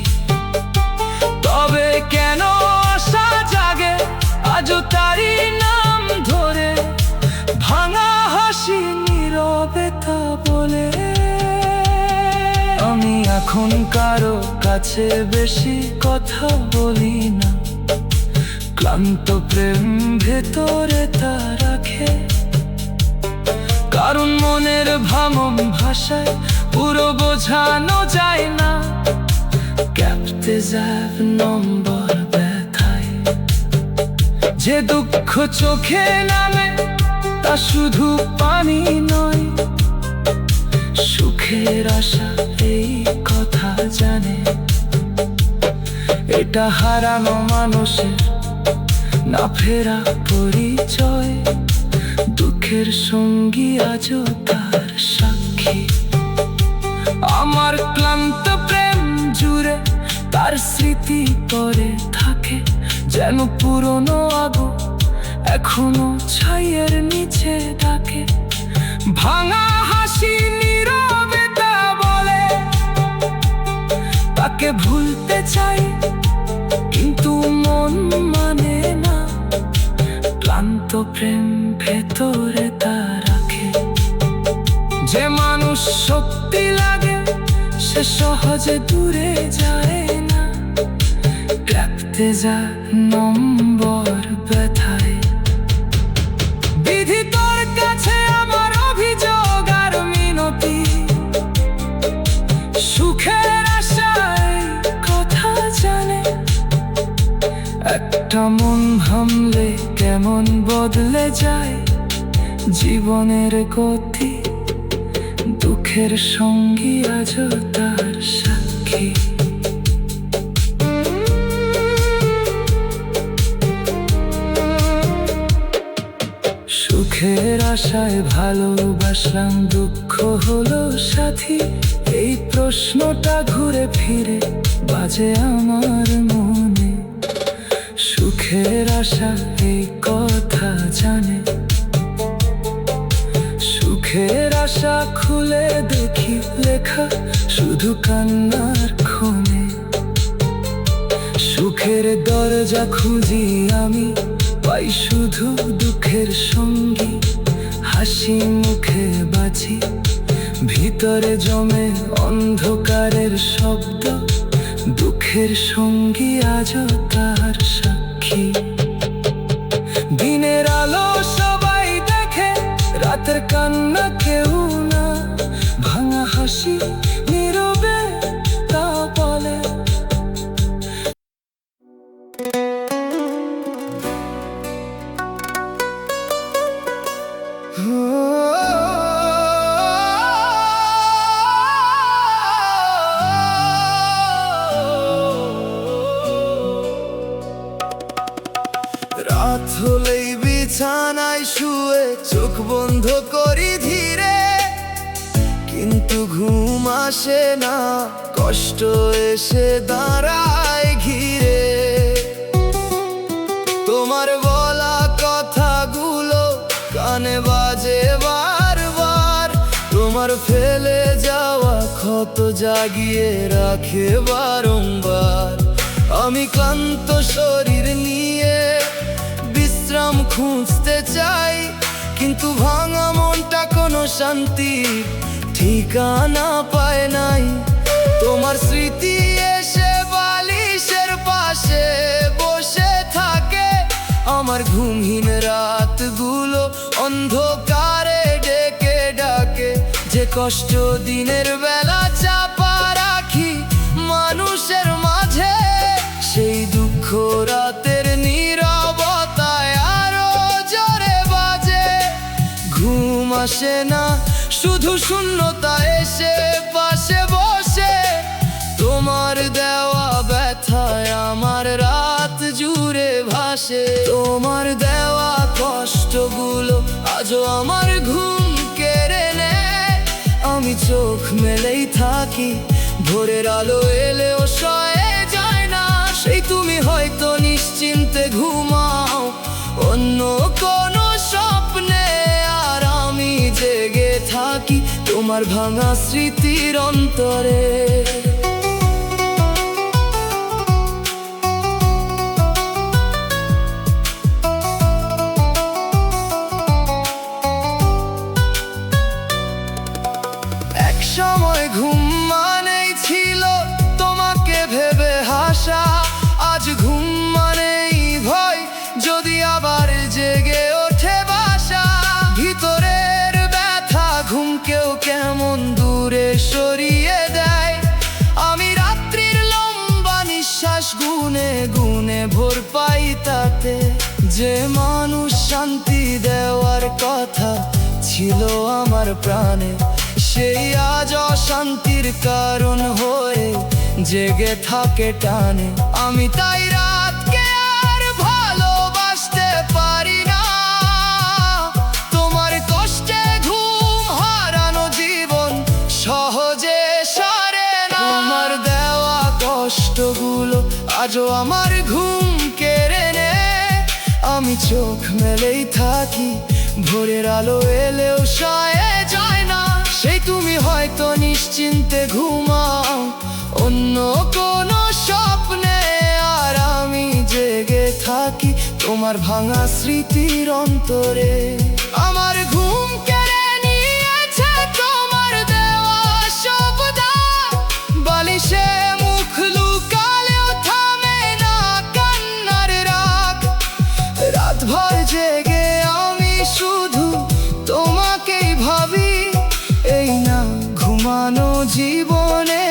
তবে কেন আশা জাগে আজও তারই নাম ধরে, ভাঙা হাসি নীরবে তা বলে। আমি এখন কারো কাছে বেশি কথা বলি না, ক্লান্ত প্রেম ভেতরে তা রাখে। কারণ মনের ভামম ভাষায় পুরো বোঝানো যায় না, ক্যাপতে যাব নম্বর ব্যথায়। যে দুঃখ চোখে নামে তা শুধু পানি নয়, সুখের আশা এই কথা জানে। এটা হারানো মানুষের না ফেরা পরিচয়, দুঃখের সঙ্গী আজও তার সাক্ষী। আমার ক্লান্ত প্রেম জুড়ে তার স্মৃতি পরে থাকে, যেন পুরনো আগুন এখনো ছাইয়ের নিচে ডাকে। ভাঙা হাসি নীরবে তা বলে, তাকে ভুলতে চাই কিন্তু মন মানে না। ক্লান্ত প্রেম ভেতরে তা রাখে, যে মানুষ শক্তি লাগে সে সহজে দূরে যায় না, ক্যাপতে যাব নম্বর ব্যথায়। বিধি তোর কাছে আমার অভিযোগ আর মিনতি, সুখের আশায় কথা জানে। একটা মন ভাঙলে কেমন বদলে যায় জীবনের গতি, দুঃখের সঙ্গী আজও তার সাক্ষী। সুখের আশায় ভালোবাসলাম, দুঃখ হলো সাথী। এই প্রশ্নটা ঘুরে ফিরে বাজে আমার মনে, সুখের আশা এই কথা জানে। সুখের আশা খুলে দেখি লেখা শুধু কান্নার ক্ষণে। সুখের দরজা খুঁজি আমি, পাই শুধু দুঃখের সঙ্গী। হাসি মুখে বাঁচি, ভিতরে জমে অন্ধকারের শব্দ, দুঃখের সঙ্গী আজও তার সাক্ষী। দিনের আলো সবাই দেখে, রাতের কান্না কেউ না। ভাঙা হাসি নীরবে তা বলে। রাত হলেই বিছানায় শুয়ে চোখ বন্ধ করি ধীরে, ঘুম আসে না, কষ্ট এসে দাঁড়ায় ঘিরে। তোমার বলা কথাগুলো কানে বাজে বারবার, তোমার ফেলে যাওয়া ক্ষত জাগিয়ে রাখে বারংবার। আমি ক্লান্ত শরীর নিয়ে বিশ্রাম খুঁজতে চাই, কিন্তু ভাঙা মনটা কোনো শান্তির ঠিকানা পায় নাই। তোমার স্মৃতি এসে বালিশের পাশে বসে থাকে, আমার ঘুমহীন রাতগুলো অন্ধকারে ডেকে ডাকে। যে কষ্ট দিনের বেলা চাপা রাখি মানুষের মাঝে, সেই দুঃখ রাতের নীরবতায় আরো জোরে বাজে। ঘুম আসে না, শুধু শূন্যতা এসে পাশে বসে। তোমার দেওয়া ব্যথায় আমার রাত জুড়ে ভাসে। তোমার দেওয়া কষ্টগুলো আজও আমার ঘুম কেড়ে নেয়। আমি চোখ মেলেই থাকি, ভোরের আলো এলেও সয়ে যায় না। সেই তুমি হয়তো নিশ্চিন্তে ঘুমাও অন্য কোনো স্বপ্নে, আর আমি জেগে থাকি তোমার ভাঙা স্মৃতির অন্তরে। এক সময় ঘুম মানেই ছিল তোমাকে ভেবে হাসা, আজ ঘুম মানেই ভয় যদি আবার জেগে ওঠে বাসা। ভিতরের ব্যথা ঘুমকেও কেমন দূরে সরিয়ে দেয়। আমি রাত্রির লম্বা নিঃশ্বাস গুনে গুনে ভোর পাই তাতে। যে মানুষ শান্তি দেওয়ার কথা ছিল আমার প্রাণে, সেই আজ অশান্তির কারণ হয়ে জেগে থাকে টানে। আমি তাই রাতকে আর ভালোবাসতে পারি না। তোমার কষ্টে ঘুম হারানো জীবন সহজে সরে না। তোমার দেওয়া কষ্টগুলো আজও আমার ঘুম কেড়ে নেয়। আমি চোখ মেলেই থাকি, ভোরের আলো এলেও সয়ে যায় না। সেই তুমি হয়তো নিশ্চিন্তে ঘুমাও অন্য কোনো স্বপ্নে, আর আমি জেগে থাকি তোমার ভাঙা স্মৃতির অন্তরে। আমার ঘুম কেড়ে নিয়েছে তোমার দেওয়া শব্দ, বালিশে মুখ লুকালেও থামে না কান্নার রাগ। রাতভর জেগে আমি শুধু তোমাকেই ভাবি, এই না ঘুমানো জীবনে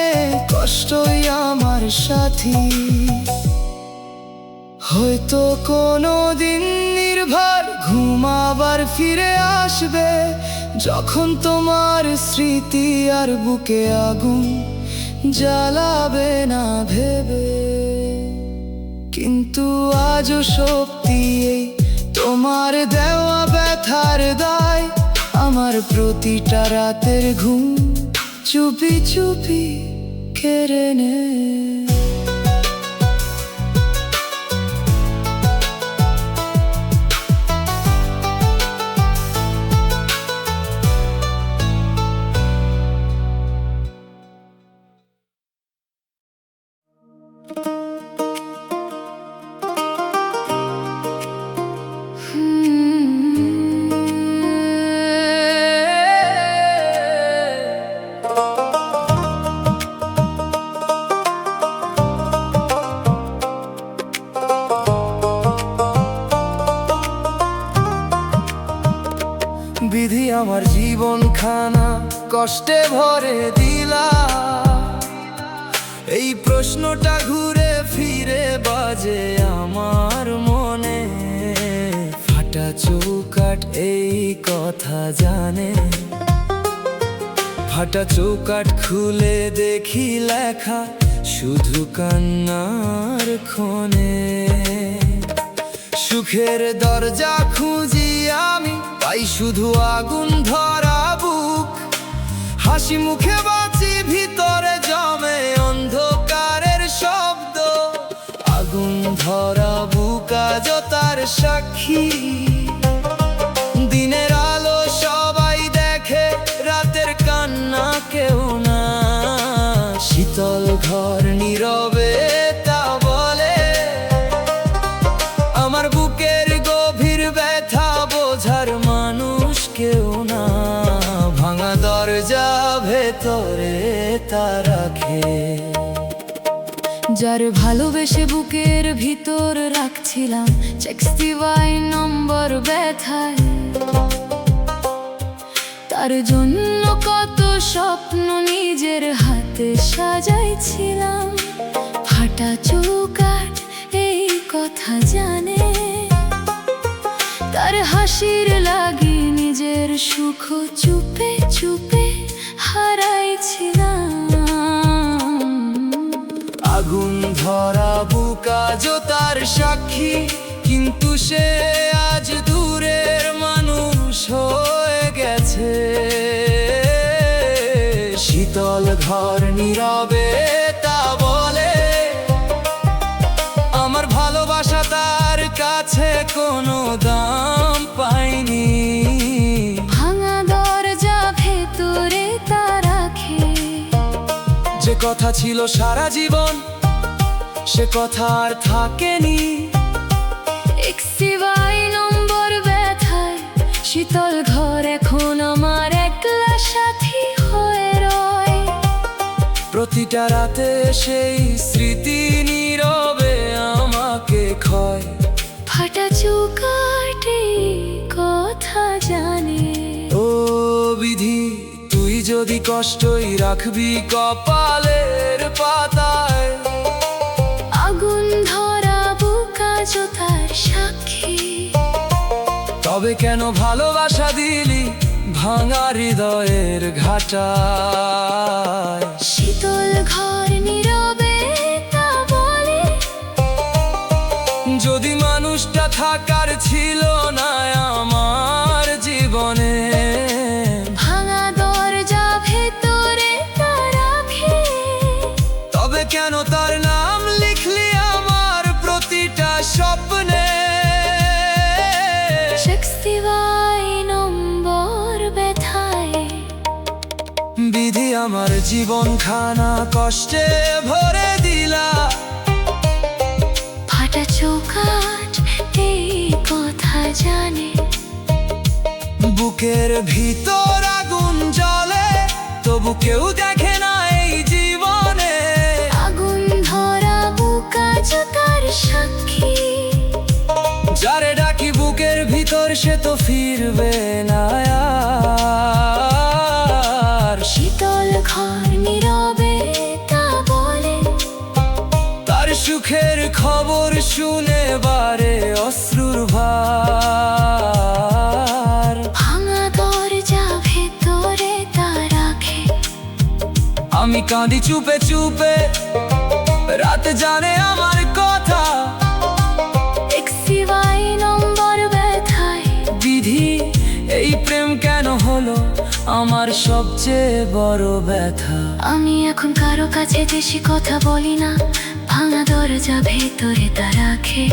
কষ্টই আমার সাথী। হয়তো কোনো দিন নির্ভর ঘুম আবার ফিরে আসবে, যখন তোমার স্মৃতি আর বুকে আগুন জ্বালাবে না ভেবে। কিন্তু আজও শক্তি এই তোমার দেওয়া ব্যথার দায়, আমার প্রতিটা রাতের ঘুম চুপি চুপি কেড়ে নেয়। বিধি আমার জীবন খানা কষ্টে ভরে দিলা, এই প্রশ্নটা ঘুরে ফিরে বাজে আমার মনে। ফাটা চৌকাঠ এই কথা জানে, ফাটা চৌকাঠ খুলে দেখি লেখা শুধু কান্নার ক্ষণে। সুখের দরজা খুঁজি আমি, পাই শুধু আগুন ধরা বুক। হাসি মুখে সাক্ষী। দিনের আলো সবাই দেখে, রাতের কান্না কেউ না। শীতল ঘর নীরবে তা বলে, আমার বুকের গভীর ব্যথা বোঝার মানুষ কেউ না। ভাঙা দরজা ভেতরে তা রাখে, যার ভালোবেসে বুকের ভিতর রাখছিলাম 62 নম্বর ব্যথায়। তার জন্য কত স্বপ্ন নিজের হাতে সাজাইছিলাম। ফাটা চৌকাঠ এই কথা জানে, তার হাসির লাগি নিজের সুখ চুপে চুপে হারাইছিলাম। আগুন ধরা বুক আজও তার সাক্ষী, কিন্তু সে আজ দূরের মানুষ হয়ে গেছে। শীতল ঘর নীরবে তা বলে, আমার ভালোবাসা তার কাছে কোনো দাম পায়নি। ভাঙা দরজা ভেতরে তা রাখে, যে কথা ছিল সারা জীবন সে কথা আর থাকেনি। 62 নম্বর ব্যথায় শীতল ঘর এখন আমার একলা সাথী হয়ে রয়। প্রতিটা রাতে সেই স্মৃতি নীরবে আমাকে ক্ষয়। ফাটা চৌকাঠে কথা জানে, ও বিধি, তুই যদি কষ্টই রাখবি কপালের পাতায়। আগুন ধরা বুক আজও তার সাক্ষী। তবে কেন ভালোবাসা দিলি ভাঙা হৃদয়ের ঘাটায়? শীতল ঘর নীরবে তা বলে, যদি মানুষটা থাকার ছিল না আমার জীবনে, ভাঙা দরজা ভেতরে তা রাখে। তবে কেন তার নাম লিখলি আমার প্রতিটা স্বপ্নে? 62 নম্বর ব্যথায় বিধি আমার জীবন খানা কষ্টে ভরে দিলা। ফাটা চৌকাঠ এই কথা জানে, বুকের ভিতর আগুন জ্বলে তবু কেউ দেখে না এই জীবনে। আগুন ধরা বুক আজও তার সাক্ষী। যারে ডাকি বুকের ভিতর সে তো ফিরবে না আর। শীতল ঘর নীরবে তা বলে, তার সুখের খবর শুনে বারে অশ্রুর ভার। ভাঙা দরজা ভেতরে তা রাখে, আমি কাঁদি চুপে চুপে, রাত জানে আমার কথা। 62 নম্বর ব্যথায় বিধি, এই প্রেম কেন হলো আমার সবচেয়ে বড় ব্যথা। আমি এখন কারো কাছে বেশি কথা বলি না, ভাঙা দরজা ভেতরে তা রাখে।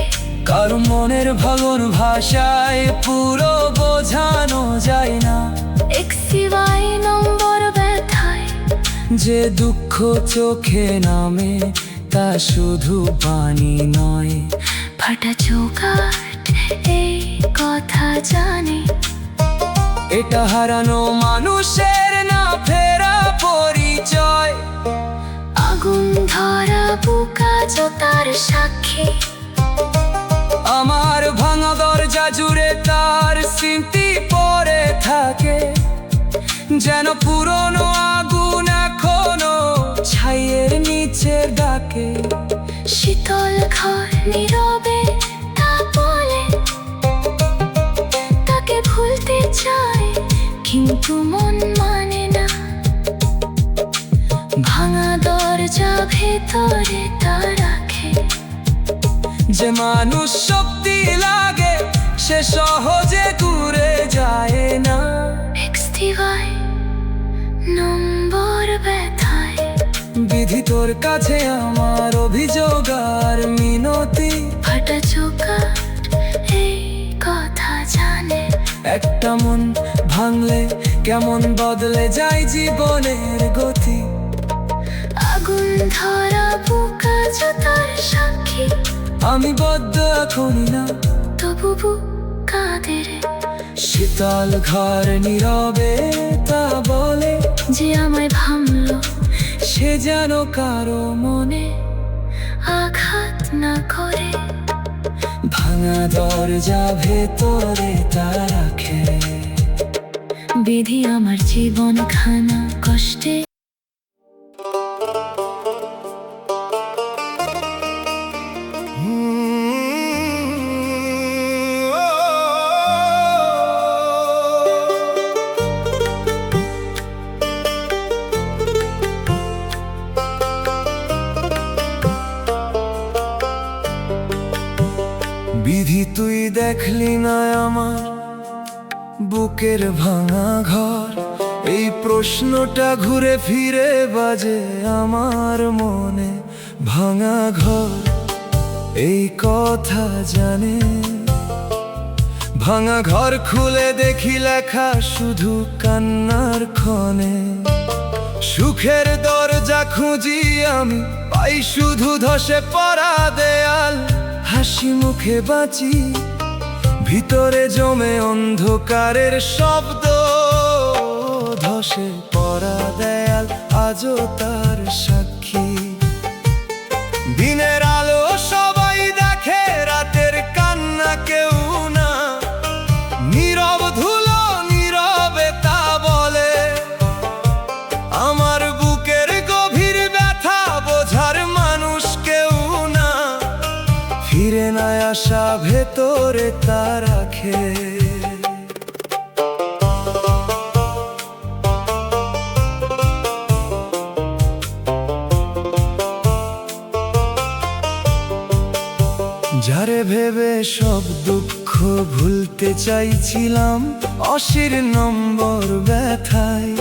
কারো মনের ভাঙন ভাষায় পুরো বোঝানো যায় না। 62 নম্বর ব্যথায় যে দুঃখ চোখে নামে তা শুধু পানি নয়। ফাটা চৌকাঠ এই কথা জানে, এটা হারানো মানুষের না ফেরা পরিচয়। আগুন ধরা বুক আজও তার সাক্ষী। আমার ভাঙা দরজা জুড়ে তার স্মৃতি পড়ে থাকে, যেন পুরনো আগুন এখনো ছাইয়ের নিচে ডাকে। শীতল ঘর নীরবে তা বলে, তাকে ভুলতে চায় কিন্তু মন মানে না। ভাঙা দরজা ভেতরে তা রাখে, যে মানুষ শক্তি লাগে সে সহজে দূরে যায় না। 62 নম্বর ব্যথায় বিধি তোর কাছে আমার অভিযোগ আর মিনতি। ফাটা চৌকাঠ এই একটা মন ভাঙলে কেমন বদলে যায় জীবনের গতি। আগুন ধরা বুক আজ তার সাক্ষী, আমি বদ্ধ এখনই না, তবু বুক কাঁদে রে। শীতল ঘর নীরবে তা বলে যে আমায় ভাঙলো, সে যেন কারো মনে আঘাত না করে। ভাঙা দরজা ভেতরে তা রাখে। বিধি আমার জীবন খানা কষ্টে। বিধি তুই দেখলি না আমার বুকের ভাঙা ঘর, এই প্রশ্নটা ঘুরে ফিরে বাজে আমার মনে। ভাঙা ঘর এই কথা জানে, ভাঙা ঘর খুলে দেখি লেখা শুধু কান্নার ক্ষণে। সুখের দরজা খুঁজি আমি, পাই শুধু ধসে পড়া দেয়াল। হাসি মুখে বাঁচি, ভিতরে জমে অন্ধকারের শব্দ। ধসে পড়া দেয়াল আজও তার সাক্ষী। দিনের আলো সবাই দেখে, রাতের কান্না কেউ না। নীরব ধুলো নীরবে তা বলে, আমার বুকের গভীর ব্যথা বোঝার মানুষ কেউ না। ফিরে না আসা ভেতরে তা রাখে। যারে ভেবে সব দুঃখ ভুলতে চাইছিলাম, অশির নম্বর ব্যথায়।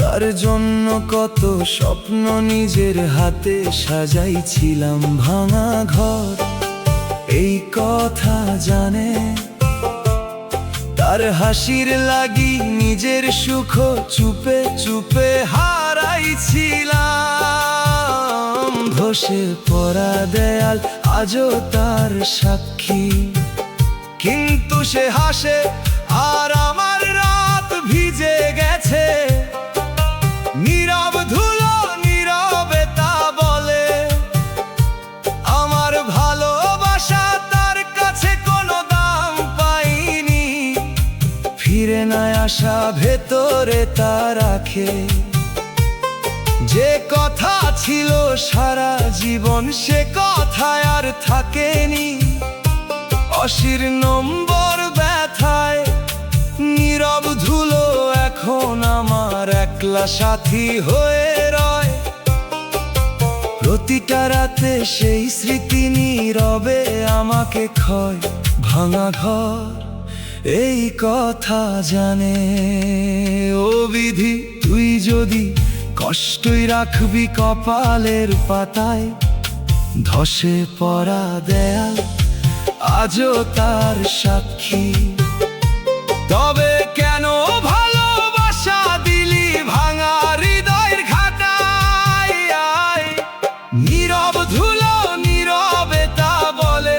তার জন্য কত স্বপ্ন নিজের হাতে সাজাইছিলাম। ভাঙা ঘর এই কথা জানে, তার হাসির লাগি নিজের সুখ চুপে চুপে হারাইছিলাম। ধসে পড়া দেয়াল আজও তার সাক্ষী, কিন্তু সে হাসে আর আমার রাত ভিজে গেছে। নীরব ধুলো নীরবে তা বলে, আমার ভালোবাসা তার কাছে কোনো দাম পাইনি। ফিরে না আসা ভেতরে তা রাখে। যে কথা ছিল সারা জীবন, সে কথায় আর থাকেনি। অশির নম্বর ব্যথায় নীরব ধুলো এখন আমার একলা সাথী হয়ে রয়। প্রতিটা রাতে সেই স্মৃতি নীরবে আমাকে ক্ষয়। ভাঙা ঘর এই কথা জানে। ও বিধি তুই যদি কষ্টই রাখবি কপালের পাতায়, ধসে পড়া দেয়াল আজও তার সাক্ষী। তবে কেন ভালোবাসা দিলি ভাঙা হৃদয়ের ঘাটায়? নীরব ধুলো নীরবে তা বলে,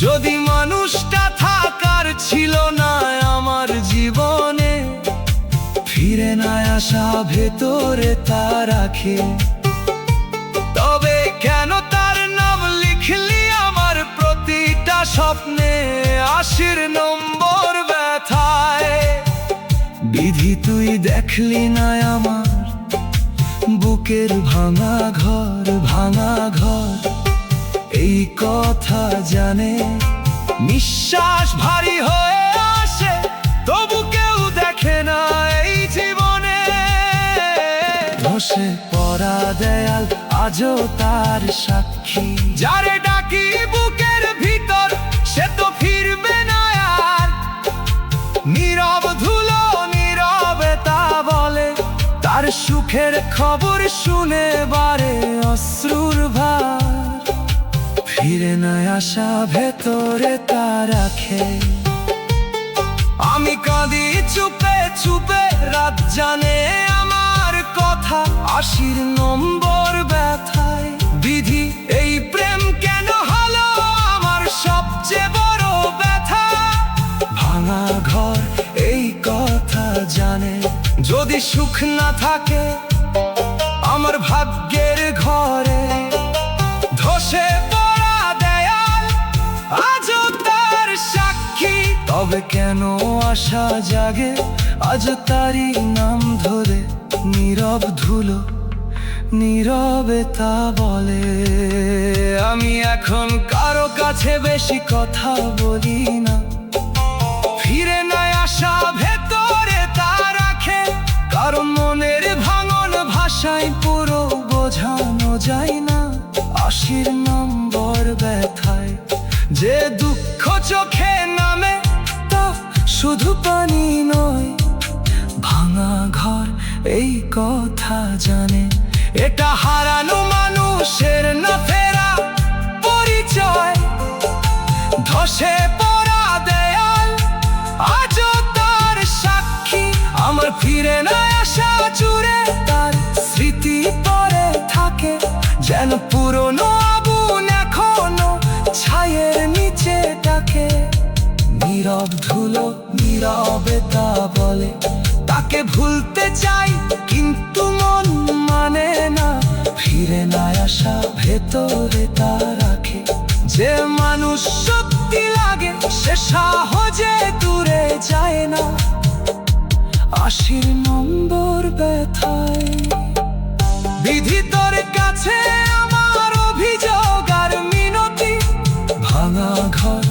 যদি মানুষটা থাকার ছিল না আমার জীবনে। ফিরে না আসা ভেতরে তা রাখে। তবে কেন তার নাম লিখলি আমার প্রতিটা স্বপ্নে, আশির নম্বর ব্যথায়? বিধি তুই দেখলি না আমার বুকের ভাঙা ঘর। ভাঙা ঘর এই কথা জানে, নিঃশ্বাস ভারী হয়ে আসে তবু কেউ দেখে না এই জীবনে। ধসে পড়া দেয়াল আজও তার সাক্ষী। যারে ডাকি বুকের ভিতর সে তো ফিরবে না আর। নীরব ধুলো নীরবে তা বলে, তার সুখের খবর শুনে বারে অশ্রুর ভার। ফিরে না আসা ভেতরে তা রাখে। আমি কাঁদি চুপে চুপে, রাত জানে আমার কথা, 80 নম্বর ব্যথায়। বিধি এই প্রেম কেন হলো আমার সবচেয়ে বড় ব্যথা। ভাঙা ঘর এই কথা জানে, যদি সুখ না থাকে আমার ভাগ্যের ঘরে। ধসে পড়া দেয়াল আজও তার সাক্ষী, তবে কেন আশা জাগে আজ তারই নাম ধরে। নীরব ধুলো নীরবে তা বলে, আমি এখন কারো কাছে বেশি কথা বলি না। ফিরে না আসা ভেতরে তা রাখে, কারণ মনের ভাঙন ভাষায় পুরো বোঝানো যায় না। 80 নম্বর ব্যথায় যে দুঃখ চোখে নামে, তা শুধু পানি নয়। ভাঙা ঘর এই কথা জানে, এটা হারানো মানুষের না ফেরা পরিচয়। ধসে পড়া দেয়াল আজও তার সাক্ষী, আমার ফিরে না আসা জুড়ে তার স্মৃতি পড়ে থাকে। যেন পুরনো আগুন এখনো ছায়ের নিচে ডাকে। নীরব ধুলো নীরবে তা বলে, তাকে ভুলতে চাই কিন্তু মন মানে না। ফিরে না আসা ভেতরে তা রাখে, যে মানুষ সত্যি লাগে সে সহজে দূরে যায় না। 80 নম্বর ব্যথায়। বিধি তোর কাছে আমার অভিযোগ আর মিনতি, ভাঙা ঘর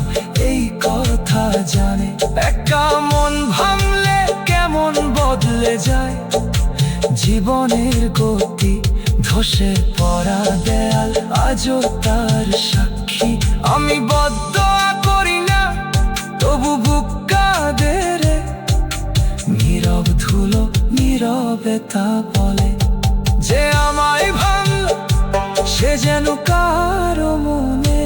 এই কথা জানে। একা মন ভাঙলে কেমন বদলে যায় জীবনের গতি। ধসে পড়া দেয়াল আজও তার সাক্ষী, আমি বদদোয়া করি না তবু বুক কাঁদে রে। নীরব ধুলো নীরবে তা বলে, যে আমায় ভাঙল সে যেন কারো মনে।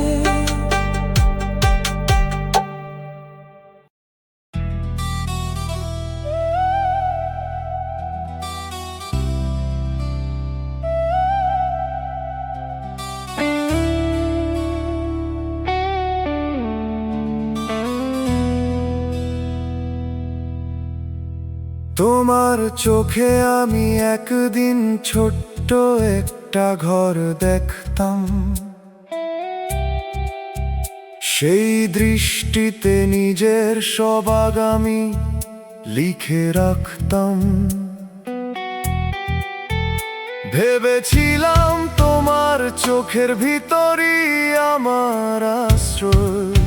তোমার চোখে আমি একদিন ছোট্ট একটা ঘর দেখতাম, সেই দৃষ্টিতে নিজের সব আগামী লিখে রাখতাম। ভেবেছিলাম তোমার চোখের ভিতরই আমার আশ্রয়।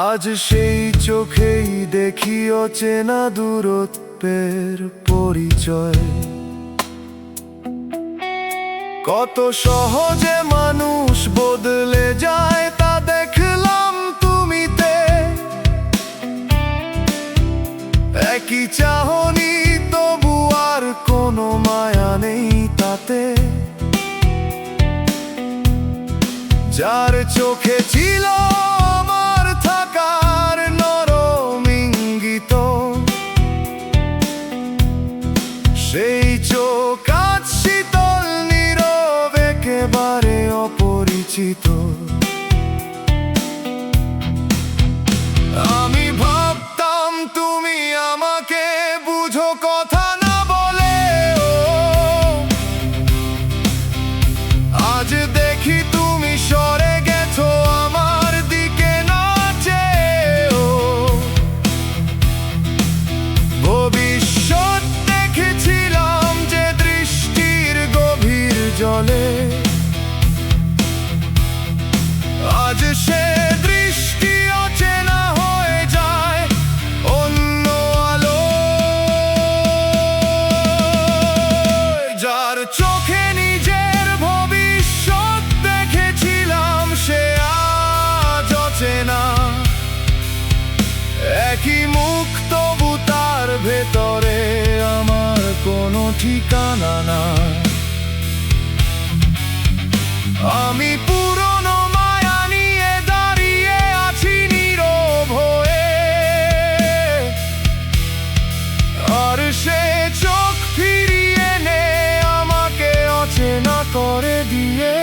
আজ সেই চোখেই দেখি অচেনা দূরত্বের পরিচয়। কত সহজে মানুষ বদলে যায় তা দেখলাম তুমিতে। একই চাহনি তবু আর কোনো মায়া নেই তাতে। যার চোখে ছিল আমার থাকার নরম ইঙ্গিত, সেই চোখ আজ শীতল নীরব একেবারে অপরিচিত। আমি ভাবতাম তুমি আমাকে বুঝো কথা না বলে, আজ দেখি তুমি সরে গেছো আমার দিকে না চেয়েও। ভবিষ্যৎ দেখেছিলাম যে দৃষ্টির গভীর জলে, আজ সে দৃষ্টি অচেনা হয়ে যায় অন্য আলো। যার চোখে নিজের ভবিষ্যৎ দেখেছিলাম সে আজ অচেনা। একই মুখ তবু তার ভেতরে আমার কোনো ঠিকানা না। আমি পুরনো মায়া নিয়ে দাঁড়িয়ে আছি নীরব হয়ে, আর সে চোখ ফিরিয়ে নে আমাকে অচেনা করে দিয়ে।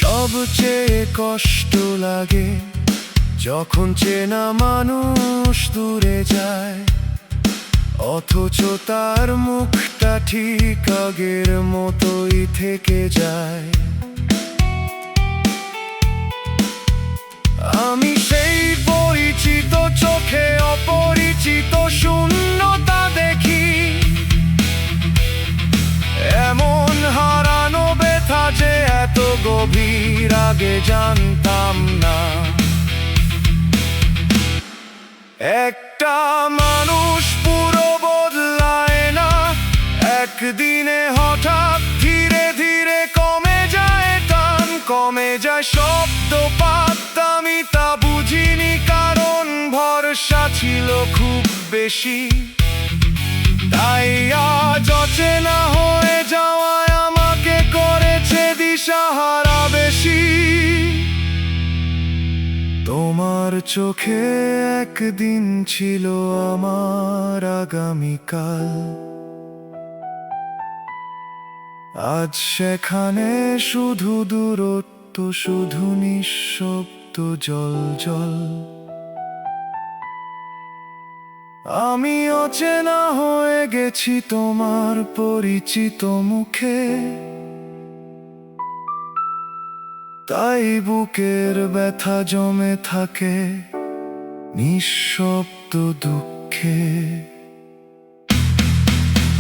সবচেয়ে কষ্ট লাগে যখন চেনা মানুষ দূরে যায়, অথচ তার মুখটা ঠিক আগের মতোই থেকে যায়। আমি সেই পরিচিত চোখে অপরিচিত শূন্যতা দেখি, এমন হারানো ব্যথা যে এত গভীর আগে জানতাম না। একটা মানুষ পুরো বদলায় না, একদিনে হঠাৎ ধীরে ধীরে কমে যায় টান, কমে যায় শব্দপাত। আমি তা বুঝিনি কারণ ভরসা ছিল খুব বেশি, তাই আজ অচেনা হয়ে যাওয়ায় আমাকে করেছে দিশাহারা বেশি। তোমার চোখে একদিন ছিল আমার আগামীকাল, আজ সেখানে শুধু দূরত্ব, শুধু নিঃশব্দ জল জল। আমি অচেনা হয়ে গেছি তোমার পরিচিত মুখে, তাই বুকের ব্যথা জমে থাকে নিঃশব্দ দুঃখে।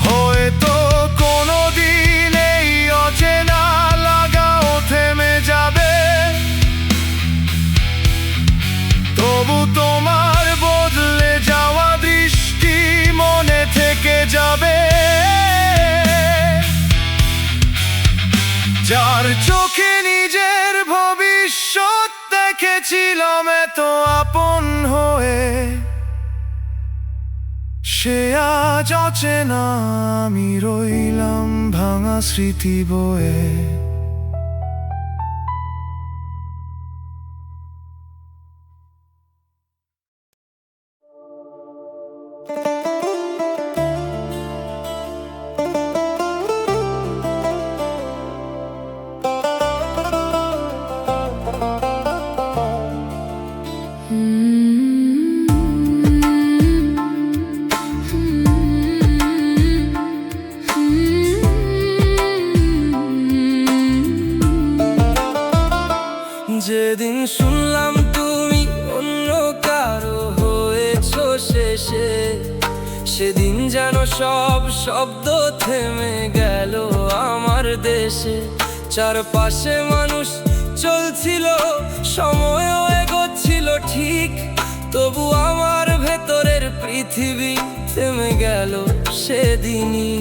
হয়তো কোনোদিন এই অচেনা লাগাও থেমে যাবে, তবু তোমার বদলে যাওয়া দৃষ্টি মনে থেকে যাবে। যার চোখে নিজের ভবিষ্যৎ দেখেছিলাম এত আপন হয়ে, সে আজ অচেনা, আমি রইলাম ভাঙা স্মৃতি বয়ে। যেদিন শুনলাম তুমি অন্য কারো হয়েছো শেষে, সেদিন যেন সব শব্দ থেমে গেল আমার দেশে। চারপাশে মানুষ চলছিল, সময়ও এগোচ্ছিল ঠিক, তবু আমার ভেতরের পৃথিবী থেমে গেল সেদিনই।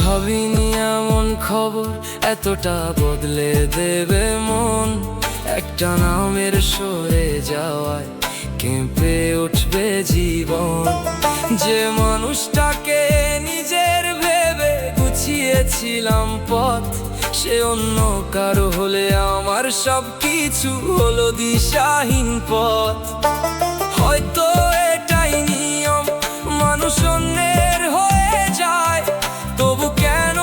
ভাবিনি এমন খবর এতটা বদলে দেবে মন, একটা নামের সরে যাওয়ায় কেঁপে উঠবে জীবন। যে মানুষটাকে নিজের ভেবে গুছিয়েছিলাম পথ, সে অন্য কারো হলে আমার সব কিছু হলো দিশাহীন পথ। হয়তো এটাই নিয়ম, মানুষ অন্যের হয়ে যায়, তবু কেন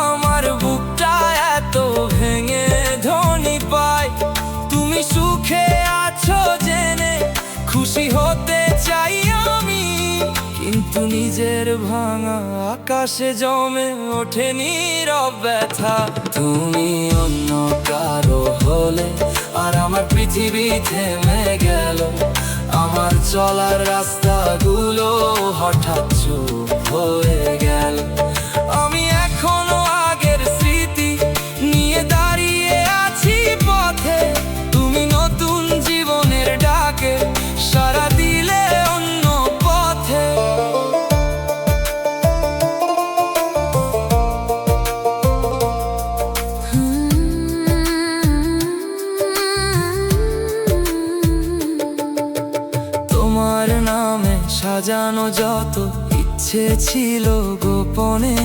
আমার বুকটা এত ভেঙে ধ্বনি পায়। তুমি সুখে আছো জেনে খুশি হতে চাই আমি, কিন্তু নিজের ভাঙা আকাশে জমে ওঠে নীরব ব্যথা। তুমি অন্য কারো হলে আর আমার পৃথিবী থেমে গেল, আমার চলার রাস্তাগুলো হঠাৎ চুপ হয়ে গেল। আমি এখনো আগের স্মৃতি নিয়ে দাঁড়িয়ে আছি পথে, তুমি চেয়েছিল গোপনে,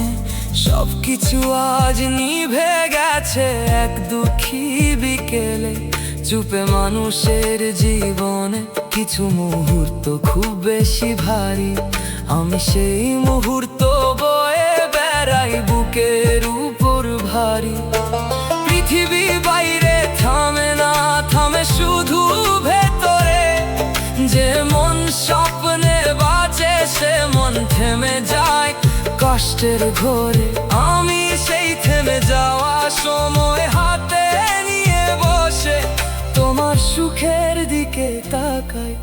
সবকিছু আজ নিভে গেছে এক দুঃখী বিকেলে। চুপে মানুষের জীবনে কিছু মুহূর্ত খুব বেশি ভারী, আমি সেই মুহূর্ত বয়ে বেড়াই বুকের উপর ভারী। পৃথিবী বাইরে থামে না, থামে শুধু ভেতরে। যে মন স্বপ্নে বাঁচে সে মন থেমে যায় কষ্টের ঘোরে। আমি সেই থেমে যাওয়া সময় হাতে নিয়ে বসে তোমার সুখের দিকে তাকাই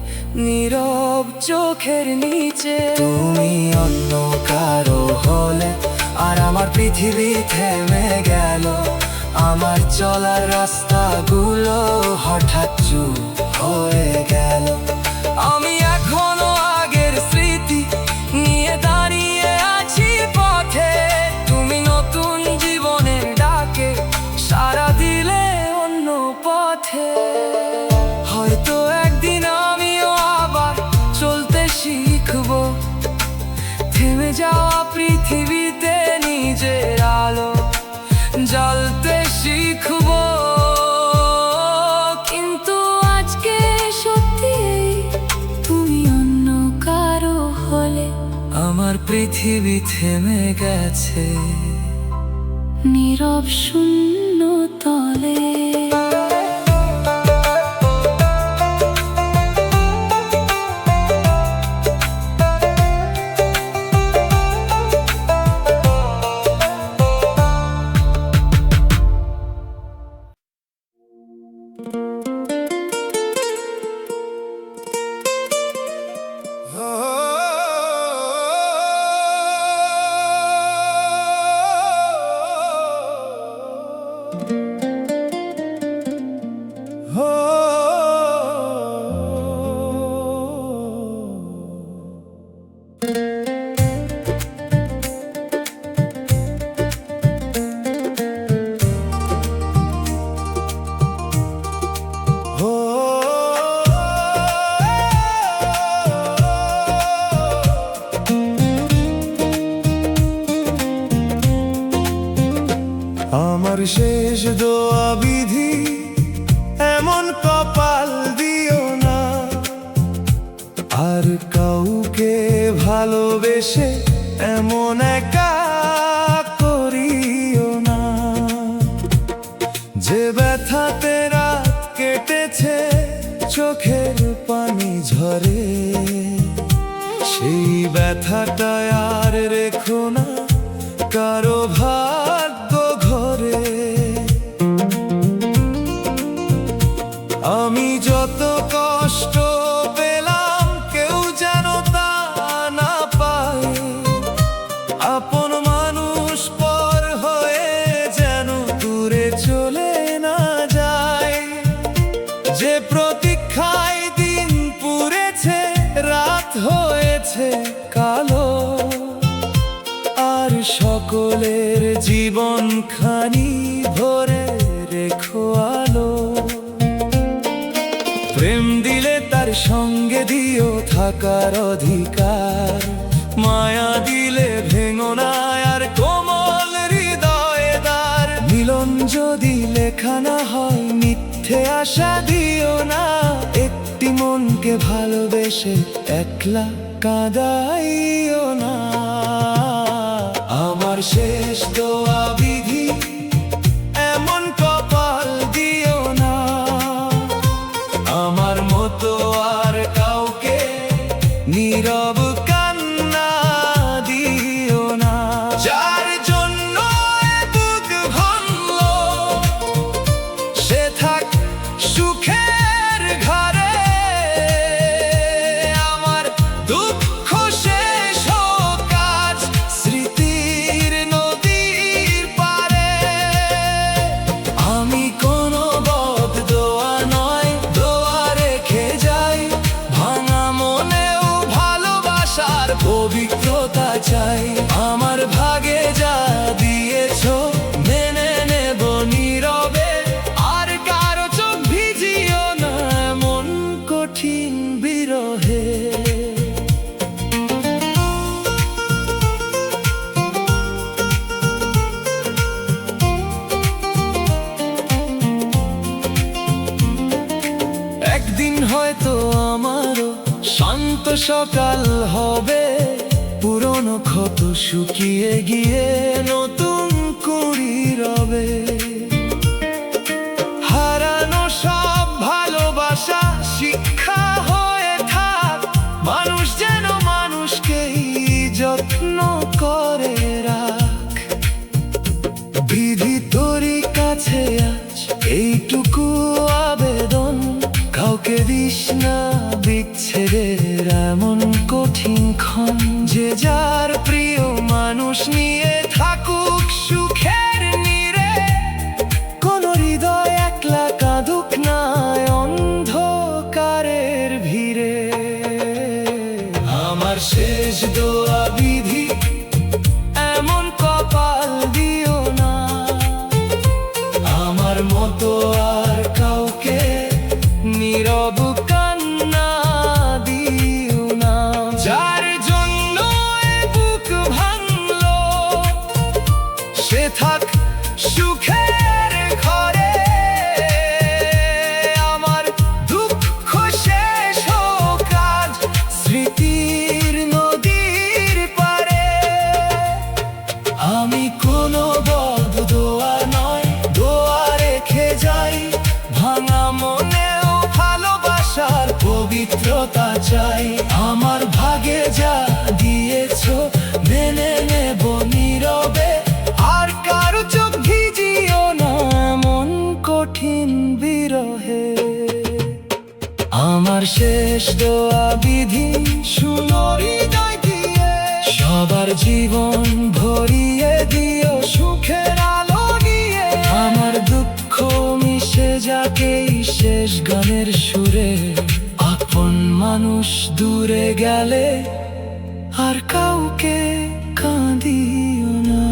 নীরব চোখের নিচে। তুমি অন্য কারো হলে আর আমার পৃথিবী থেমে গেল। আমার চলার রাস্তাগুলো হঠাৎ চুপ হয়ে গেল। আমি এখনো আগের স্মৃতি নিয়ে দাঁড়িয়ে আছি পথে। তুমি নতুন জীবনের ডাকে সাড়া দিলে অন্য পথে। হয়তো একদিন আমিও আবার চলতে শিখবো, থেমে যাওয়া পৃথিবীতে নিজের আলো জ্বালতে শিখবো। কিন্তু আজকে সত্যি তুমি অন্য কারো হলে আমার পৃথিবী থেমে গেছে নীরব শূন্য তলে। আমার শেষ দোয়া বিধি, এমন কপাল দিও না আর কাউকে ভালোবেসে এমন একা করিও না। যে ব্যথাতে রাত কেটেছে চোখের পানি ঝরে, সেই ব্যথাটা আর রেখো না কারো ভাগ্য ঘরে। আমি যত কষ্ট পেলাম কেউ যেন তা না পায়, আপন মানুষ পর হয়ে যেন দূরে চলে না যায়। যে প্রতীক্ষায় দিন পুড়েছে রাত হয়েছে কালো, আর সকলের জীবনখানি ভরে রেখো আলো। প্রেম দিলে তার সঙ্গে দিও থাকার অধিকার, মায়া দিলে ভেঙো না আর কোমল হৃদয়ে দ্বার। মিলন যদি লেখা না হয় মিথ্যে আশা দিও না, একটি মনকে ভালোবেসে একলা কাঁদাইও না। আমার শেষ দোয়া বিধি, এমন কপাল দিও না আমার মতো আর কাউকে নীরব কান্না দিও না। যার জন্য এ বুক ভাঙল সে থাক সুখের ঘরে, আমার দুঃখ শেষ হোক আজ স্মৃতির নদীর পাড়ে। সকাল হবে, পুরনো ক্ষত শুকিয়ে গিয়ে নতুন কুড়ি রবে। হারানো সব ভালোবাসা শিক্ষা হয়ে থাক, মানুষ যেন মানুষকেই যত্ন করে রাখ। বিধি তোরই কাছে আজ এইটুকু আবেদন, কাউকে দিস না বিচ্ছেদের এমন কঠিন ক্ষণ। যে যার প্রিয় মানুষ নিয়ে থাকুক সুখের নীড়ে, কোন হৃদয় একলা কাঁদুক না অন্ধকারের ভিড়ে। আমার শেষ দোয়া বিধি, এমন কপাল দিও না, আমার মতো আর কাউকে নীরব কান্না দিও না। যার জন্য এ বুক ভাঙলো, সে থাক সুখের ঘরে। আমার দুঃখ শেষ হোক আজ স্মৃতির নদীর পারে। আমি কোনো বদ দোয়া নয়, দোয়া রেখে যাই, ভাঙা মনেও ভালোবাসার পবিত্রতা চাই। আমার ভাগে যা দিয়েছো মেনে নেব নীরবে, আর কারো চোখ ভিজিও না এমন কঠিন বিরহে। আমার শেষ দোয়া বিধি, শুনো হৃদয় দিয়ে, সবার জীবন ভরিয়ে দিও সুখের আলো নিয়ে। আমার দুঃখ মিশে যাকে এই শেষ গানের সুরে, আপন মানুষ দূরে গেলে আর কাউকে কাঁদিও না।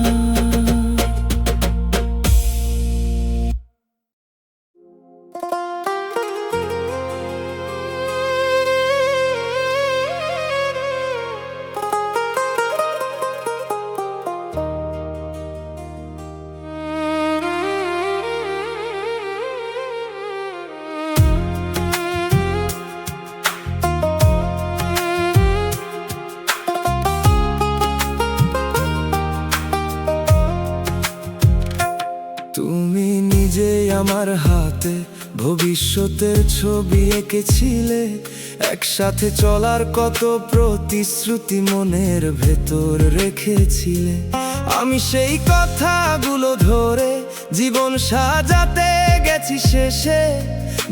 তুমি নিজেই আমার হাতে ভবিষ্যতের ছবি এঁকেছিলে, একসাথে চলার কত প্রতিশ্রুতি মনের ভেতর রেখেছিলে। আমি সেই কথাগুলো ধরে জীবন সাজাতে গেছি শেষে,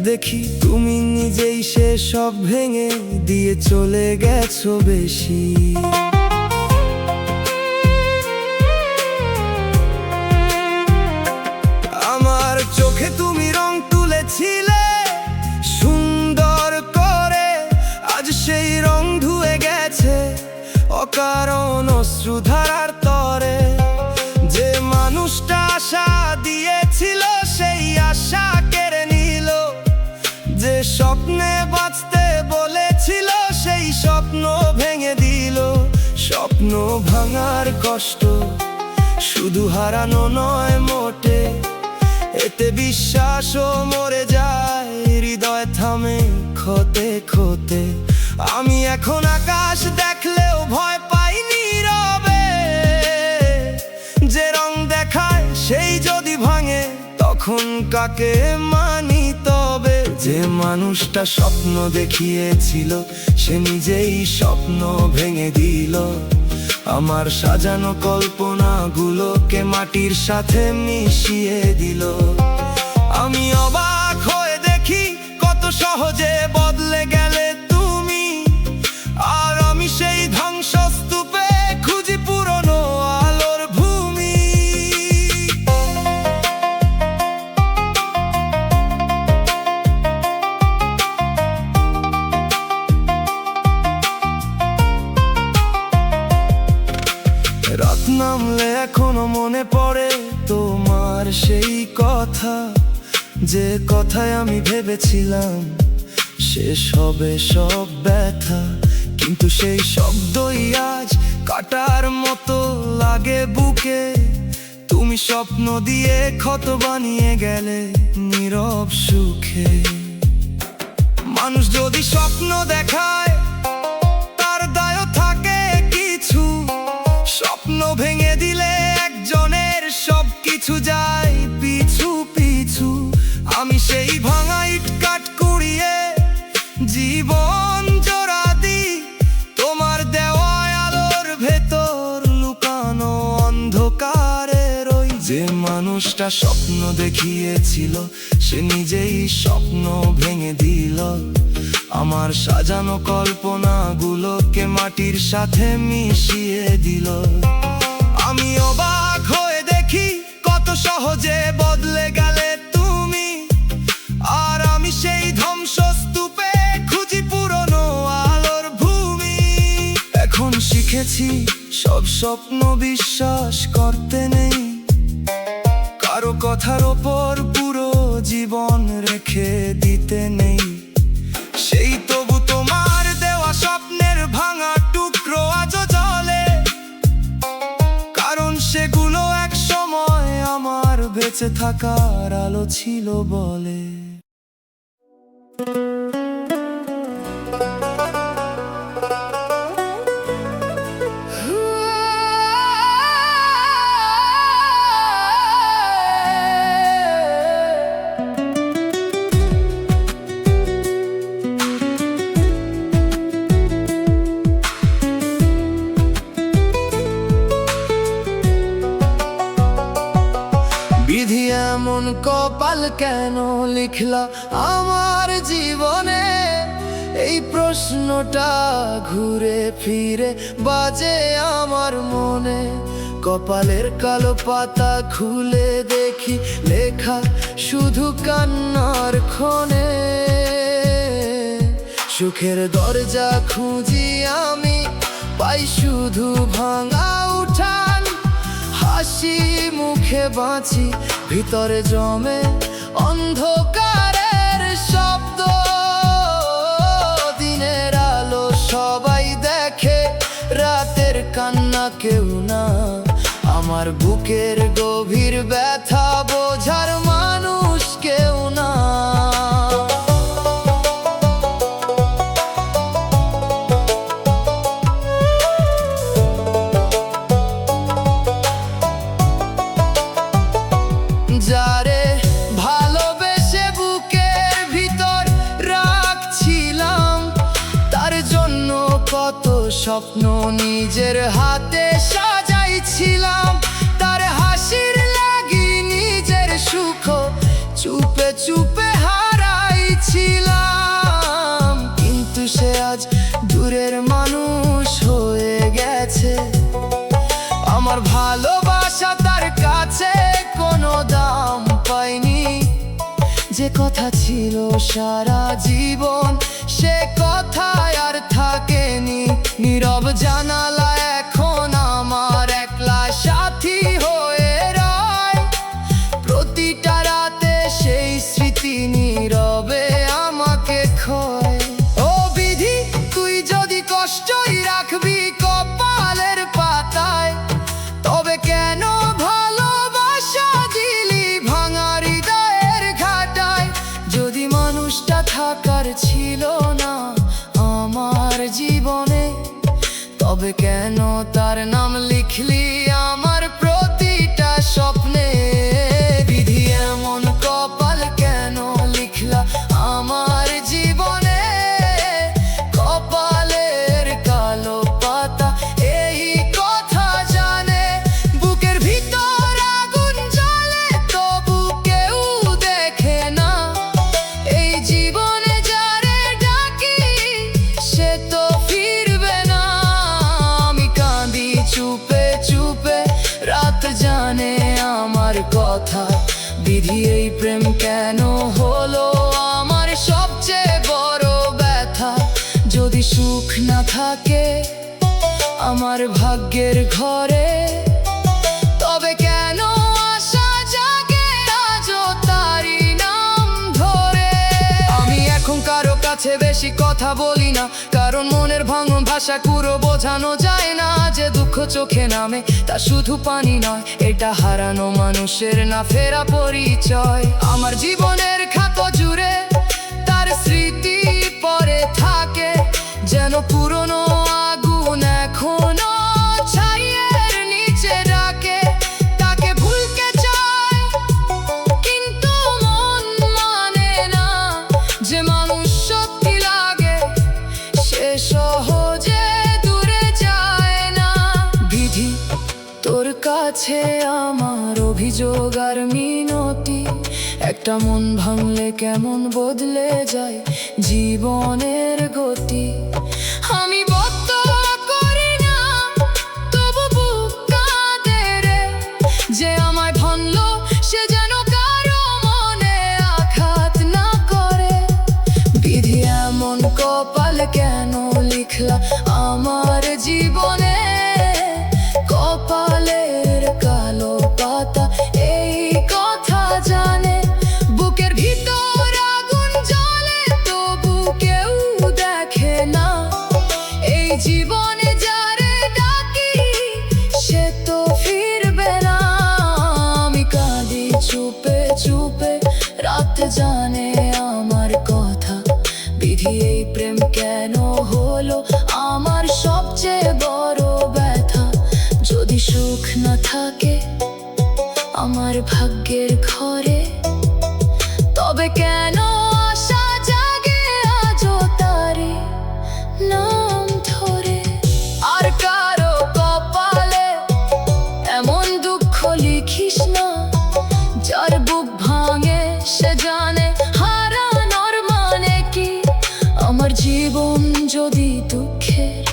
দেখি তুমি নিজেই সে সব ভেঙে দিয়ে চলে গেছো বেশি। আমার চোখে তুমি রং তুলেছিলে সুন্দর করে, আজ সেই রং ধুয়ে গেছে অকারণ অশ্রুধারার তরে। যে মানুষটা আশা দিয়েছিল সেই আশা কেড়ে নিল, যে স্বপ্নে বাঁচতে বলেছিল সেই স্বপ্ন ভেঙে দিল। স্বপ্ন ভাঙার কষ্ট শুধু হারানো নয় মোটে, এতে বিশ্বাসও মরে যায়, হৃদয় থামে ক্ষতে ক্ষতে। আমি এখন আকাশ দেখলেও ভয় পাই নীরবে, যে রং দেখায় সেই যদি ভাঙে তখন কাকে মানি তবে। যে মানুষটা স্বপ্ন দেখিয়েছিল সে নিজেই স্বপ্ন ভেঙে দিল, আমার সাজানো কল্পনাগুলোকে মাটির সাথে মিশিয়ে দিল। আমি অবাক হয়ে দেখি কত সহজে বদলে গেলে তুমি, আর আমি সেই ধ্বংসস্তূপে খুঁজি পুরনো আলোর ভূমি। রাত নামলে এখনো মনে পড়ে তোমার সেই কথা, যে কথায় আমি ভেবেছিলাম শেষ হবে সব ব্যথা। কিন্তু সেই শব্দই আজ কাটার মতো লাগে বুকে। তুমি স্বপ্ন দিয়ে ক্ষত বানিয়ে গেলে নীরব সুখে। মানুষ যদি স্বপ্ন দেখায় স্বপ্ন ভেঙে দিলে একজনের সবকিছু যায় পিছু পিছু। আমি সেই ভাঙা ইট কাঠ কুড়িয়ে জীবন জোড়া দিই তোমার দেওয়া আলোর ভেতর লুকানো অন্ধকারের। ওই যে মানুষটা স্বপ্ন দেখিয়েছিল সে নিজেই স্বপ্ন ভেঙে দিল। আমার সাজানো কল্পনাগুলোকে মাটির সাথে মিশিয়ে দিল। আমি অবাক হয়ে দেখি কত সহজে বদলে গেলে তুমি, আর আমি সেই ধ্বংসস্তূপে খুঁজি পুরনো আলোর ভূমি। এখন শিখেছি সব স্বপ্ন বিশ্বাস করতে নেই, কারো কথার ওপর পুরো জীবন রেখে দিতে নেই। সেই তবু তোমার দেওয়া স্বপ্নের ভাঙা টুকরো আজও জ্বলে, কারণ সেগুলো এক সময় আমার বেঁচে থাকার আলো ছিল বলে। বিধি এমন কপাল কেন লিখলা আমার জীবনে, এই প্রশ্নটা ঘুরে ফিরে বাজে আমার মনে। কপালের কালো পাতা খুলে দেখি লেখা শুধু কান্নার ক্ষণে। সুখের দরজা খুঁজি আমি পাই শুধু ভাঙা উঠান, হাসি মুখে বাঁচি ভিতরে জমে অন্ধকারের শব্দ। দিনের আলো সবাই দেখে, রাতের কান্না কেউ না। আমার বুকের গভীর ব্যথা বোঝার মানুষ কেউ না। যারে ভালোবেসে বুকের ভিতর রাখছিলাম, তার জন্য কত স্বপ্ন নিজের হাতে সাজাইছিলাম। তার হাসির লাগি নিজের সুখ চুপে চুপে হারাইছিলাম, কিন্তু সে আজ দূরের মানুষ হয়ে গেছে। আমার ভালোবাসা তার কাছে কোনো দাম পাইনি, যে কথা ছিল সারা জীবন সে কথায় আর থাকেনি। নীরব জানালা এখন আমার একলা সাথী হয়ে রয়, প্রতিটা রাতে সেই স্মৃতি নীরবে আমাকে খয়। ও বিধি, তুই যদি কষ্টই রাখবি কপালের পাতায়, তবে কেন ভালোবাসা দিলি ভাঙা হৃদয়ের ঘাটায়? যদি মানুষটা থাকার ছিল না আমার জীবনে, তবে কেন তার নাম লিখলি আমার প্রতিটা স্বপ্নে? বিধি এমন কপাল কেন লিখলা আমার জীবনে? কপালের কালো পাতা এই কথা জানে, বুকের ভিতর আগুন জ্বলে তবু কেউ দেখে না। এই জীবনে যারে ডাকি সে তো ফিরবে না। আমি কাঁদি চুপে চুপে, রাত জানে আমার কথা। বিধি, এই প্রেম কেন হলো আমার সবচেয়ে বড় ব্যথা? যদি সুখ না থাকে আমার ভাগ্যের ঘরে, তবে কেন আশা জাগে আজও তারি নাম ধরে? আমি এখন কারো কাছে বেশি কথা বলি না, কারণ মনের ভাঙন ভাষা পুরো বোঝানো যায় না। যে দুঃখ চোখে নামে তা শুধু পানি নয়, এটা হারানো মানুষের না ফেরা পরিচয়। আমার জীবনের খাত জুড়ে তার স্মৃতি পড়ে থাকে, যেন পুরনো আগুন এখনো ছাইয়ে আমার অভিযোগ আর মিনতি, একটা মন ভাঙলে কেমন বদলে যায় জীবনের গতি। আমি বদ্ধ করি না, তবু বুক কাঁদে রে, যে আমায় ভাঙলো সে যেন কারো মনে আঘাত না করে। বিধি এমন কপাল কেন লিখলা আমার জীবনে, কপালের কালো পাতা এই কথা জানে। বুকের ভিতর আগুন জ্বলে তবু কেউ দেখে না, এই জীবনে যারে ডাকি সে তো ফিরবে না। আমি কাঁদি চুপে চুপে, রাত জানে আমার কথা। বিধি এই প্রেম কেন হলো আমার সবচেয়ে বড় ব্যথা। যদি সুখ না থাকে আমার ভাগ্যের ঘরে, তবে কেন আশা জাগে আজও তারি নাম ধরে। আর কারো কপালে এমন দুঃখ লিখিস না, যার বুক ভাঙে সে জানে হারানোর মানে কি। আমার জীবন যদি দুঃখের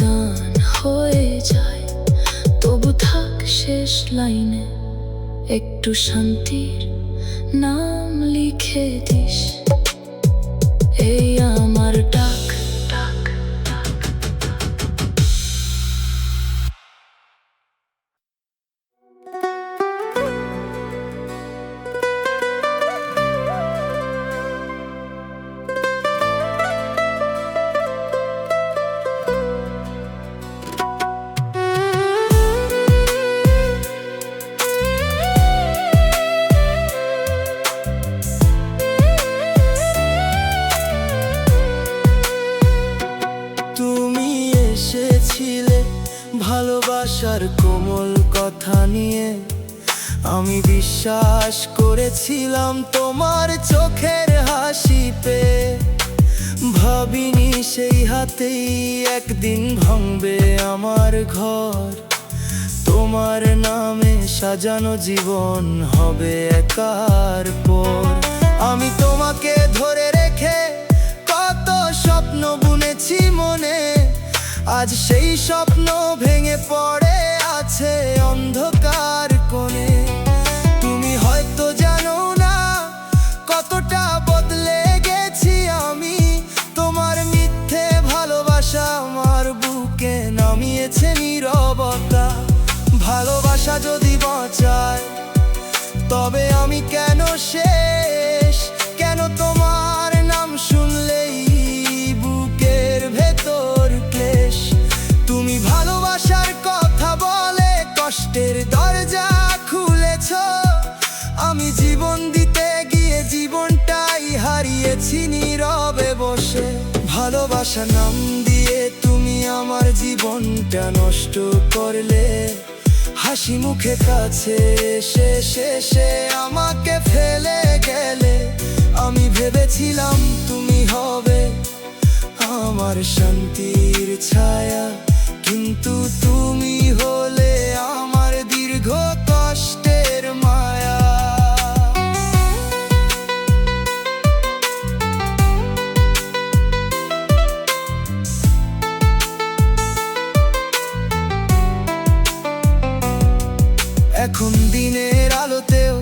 গান হয়ে যায়, তবু থাক শেষ লাইনে একটু শান্তির নাম লিখে দিস। এই আমার ডাক। তুমি এসেছিলে ভালোবাসার কোমল কথা নিয়ে, আমি বিশ্বাস করেছিলাম তোমার চোখের হাসি পেয়ে। ভাবিনি সেই হাতেই একদিন ভাঙবে আমার ঘর, তোমার নামে সাজানো জীবন হবে একার পর। আমি তোমাকে ধরে রেখে কত স্বপ্ন বুনেছি মনে, আজ সেই স্বপ্ন ভেঙে পড়ে আছে অন্ধকার কোণে। তুমি হয়তো জানো না কতটা বদলে গেছি আমি, তোমার মিথ্যে ভালোবাসা আমার বুকে নামিয়েছে নীরবতা। ভালোবাসা যদি বাঁচায় তবে আমি কেন শেষ, কেন তোমার নাম শুনলেই বুকের ভেতর ক্লেশ। তুমি ভালোবাসার কথা বলে কষ্টের দরজা খুলেছ, আমি জীবন দিতে গিয়ে জীবনটাই হারিয়েছি নীরবে বসে। ভালোবাসা নাম দিয়ে তুমি আমার জীবনটা নষ্ট করলে, হাসি মুখে কাছে এসে শেষে আমাকে ফেলে গেলে। আমি ভেবেছিলাম তুমি হবে আমার শান্তির ছায়া, কিন্তু তুমি হলে আমার দীর্ঘ কষ্টের মায়া। এখন দিনের আলোতেও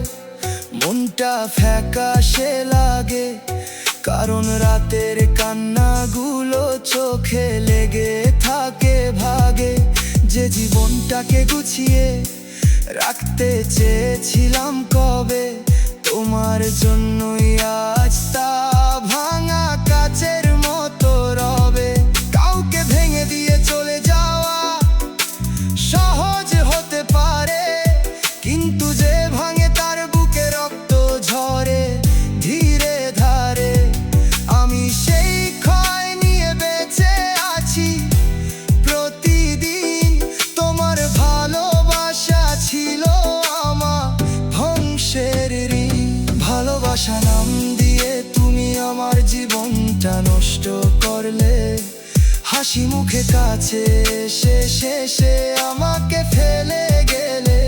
মনটা ফ্যাকাশে লাগে, কারণ রাতের কান্নাগুলো চোখে লেগে থাকে ভাগে। যে জীবনটাকে গুছিয়ে রাখতে চেয়েছিলাম কবে, তোমার জন্যই আজ তা ভাঙা কাচের মতো রবে। কাউকে ভেঙে দিয়ে চলে যাওয়া সহজ হতে পারে, কিন্তু যে ভাঙে তার বুকে রক্ত ঝরে ধীরে ধারে। আমি সেই ক্ষয় নিয়ে বেঁচে আছি প্রতিদিন, তোমার ভালোবাসা ছিল আমার ধ্বংসের ঋণ। ভালোবাসা নাম দিয়ে তুমি আমার জীবনটা নষ্ট করলে, হাসি মুখে কাছে এসে শেষে আমাকে ফেলে গেলে।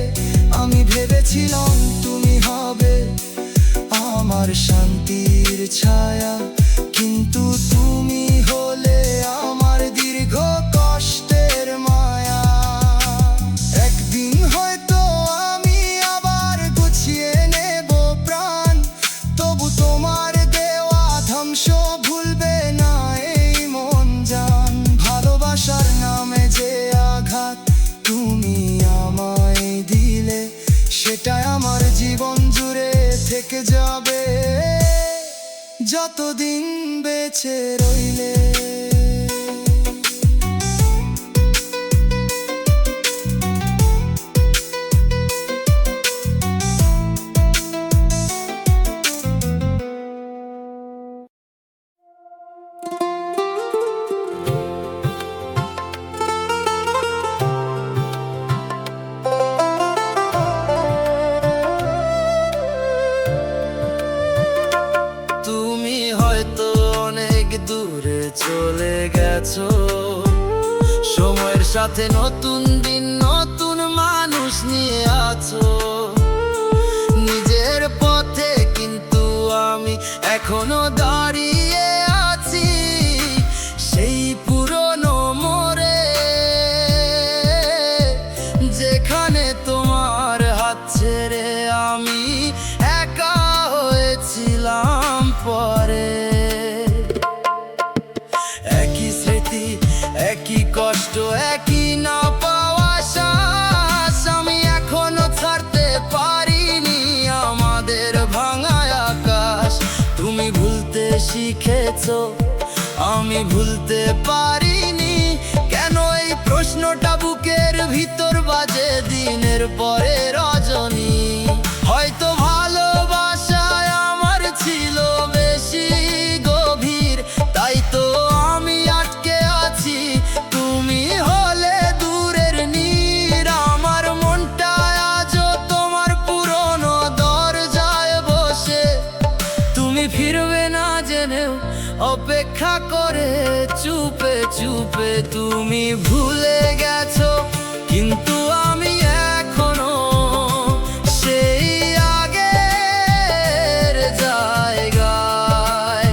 এটাই আমার জীবন জুড়ে থেকে যাবে যতদিন বেঁচে রইলে। তুমি হয়তো অনেক দূরে চলে গেছো, সময়ের সাথে নতুন দিন নতুন মানুষ নিয়ে আছো নিজের পথে, কিন্তু আমি এখনো দাঁড়িয়ে আছি সেই পুরনো মোড়ে, যেখানে তোমার হাত ছেড়ে আমি একা হয়েছিলাম পরে। একই স্মৃতি, একই কষ্ট, একই না পাওয়া শ্বাস, আমি এখনো ছাড়তে পারিনি আমাদের ভাঙা আকাশ। তুমি ভুলতে শিখেছো, আমি ভুলতে পারিনি, কেন এই প্রশ্নটা বুকের ভিতর বাজে দিনের পরে রজনী। হয়তো ভালোবাসায় আমার ছিল বেশি গভীর, তাই তো আমি আটকে আছি, তুমি হলে দূরের নীর। আমার মনটা আজও তোমার পুরনো দরজায় বসে, তুমি ফিরবে না জেনেও অপেক্ষা করে চুপে চুপে। তুমি ভুলে গেছো, কিন্তু আমি এখনো সেই আগের জায়গায়।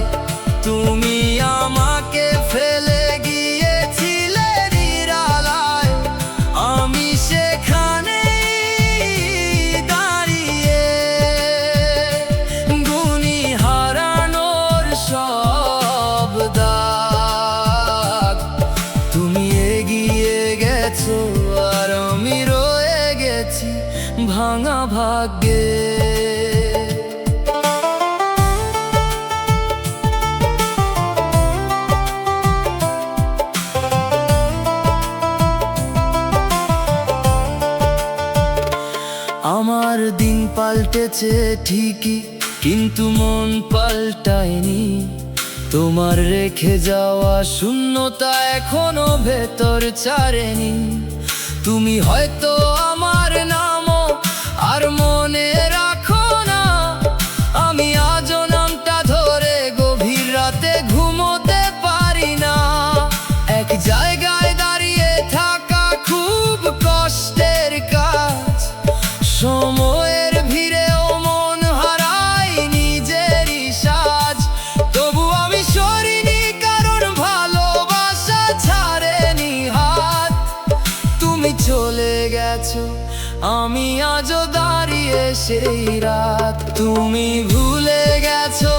তুমি আমাকে ফেলে গিয়েছিলে নিরালায়, আমি সেখানেই দাঁড়িয়ে গুনি হারানোর সব দাগ। তুমি এগিয়ে গেছো আর আমি রয়ে গেছি ভাঙা ভাগ্যে। আমার দিন পাল্টেছে ঠিকই, কিন্তু মন পাল্টায়নি। তোমার রেখে যাওয়া শূন্যতা এখনো ভেতর ছাড়েনি। তুমি হয়তো আমার নামও আর মনে রাখো না, আমি আজও নামটা ধরে গভীর রাতে ঘুমোতে পারি না। এক জায়গায় দাঁড়িয়ে থাকা খুব কষ্টের কাজ, সময়ের ভিড়েও মন হারাই নিজেরই সাজ। তবু আমি সরিনি, কারণ ভালোবাসা ছাড়েনি হাত। তুমি চলে গেছো, আমি আজও দাঁড়িয়ে সেই রাত। তুমি ভুলে গেছো,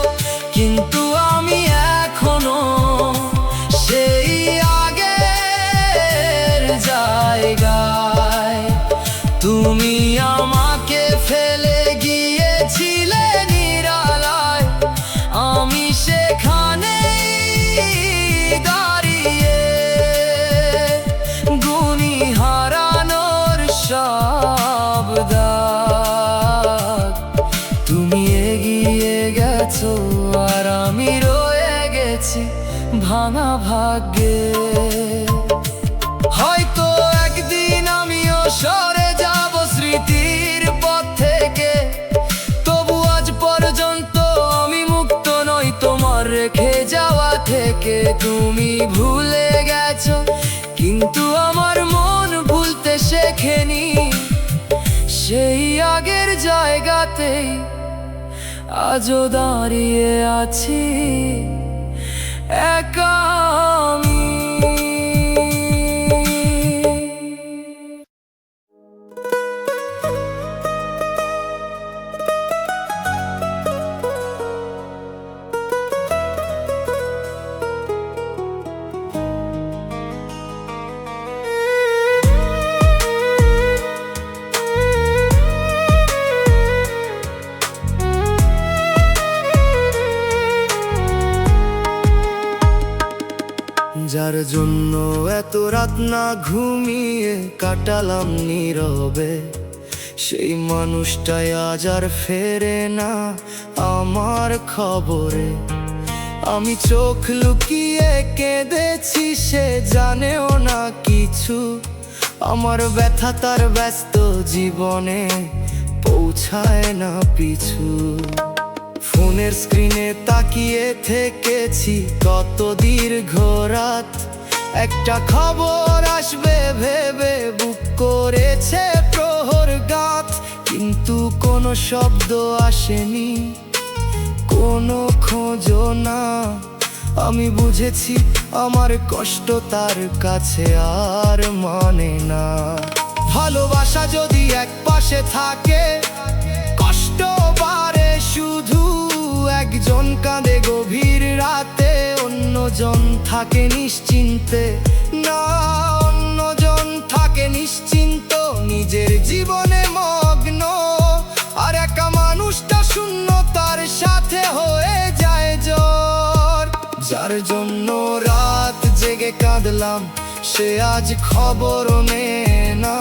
কিন্তু আমি এখনো সেই আগের জায়গায়। তুমি আমাকে ফেলে গিয়েছিলে নিরালায়, আমি সেখানেই দাঁড়িয়ে গুনি হারানোর সব দাগ। তুমি এগিয়ে গেছো আর আমি রয়ে গেছি ভাঙা ভাগ্যে। হয়তো একদিন আমিও সরে যাব স্মৃতির পথ থেকে, তবু আজ পর্যন্ত আমি মুক্ত নই তোমার রেখে যাওয়া থেকে। তুমি ভুলে গেছো, কিন্তু আমার মন ভুলতে শেখেনি, সেই আগের জায়গাতেই আজও দাঁড়িয়ে আছি একা আমি। জন্য এত রাত না ঘুমিয়ে কাটালাম নীরবে, সেই মানুষটাই আজ আর ফেরে না আমার খবরে। আমি চোখ লুকিয়ে কেঁদেছি, সে জানেও না কিছু, আমার ব্যথা তার ব্যস্ত জীবনে পৌঁছায় না পিছু। ফোনের স্ক্রিনে তাকিয়ে থেকেছি কত দীর্ঘ রাত, একটা খবর আসবে ভেবে বুক করেছে প্রহর গাত, কিন্তু কোনো শব্দ আসেনি, কোনো খোঁজও না। আমি বুঝেছি আমার কষ্ট তার কাছে আর মানে না। ভালোবাসা যদি এক পাশে থাকে কষ্ট বাড়ে শুধু, একজন কাঁদে গভীর রাতে অন্যজন থাকে নিশ্চিন্তে না, অন্যজন থাকে নিশ্চিন্ত নিজের জীবনে মগ্ন, আর একা মানুষটা শূন্য তার সাথে হয়ে যায় জ্বর। যার জন্য রাত জেগে কাঁদলাম সে আজ খবরও নেয় না,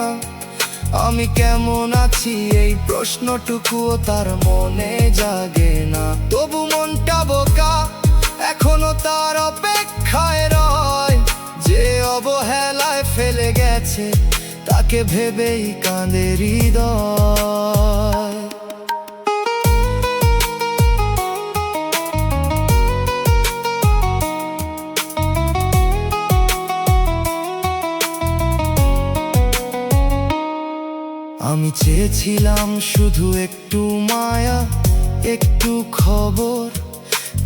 আমি কেমন আছি এই প্রশ্নটুকুও তার মনে জাগে না। তবু মনটা বোকা এখনো তার অপেক্ষায় রয়, যে অবহেলায় ফেলে গেছে তাকে ভেবেই কাঁদে হৃদয়। আমি চেয়েছিলাম শুধু একটু মায়া, একটু খবর,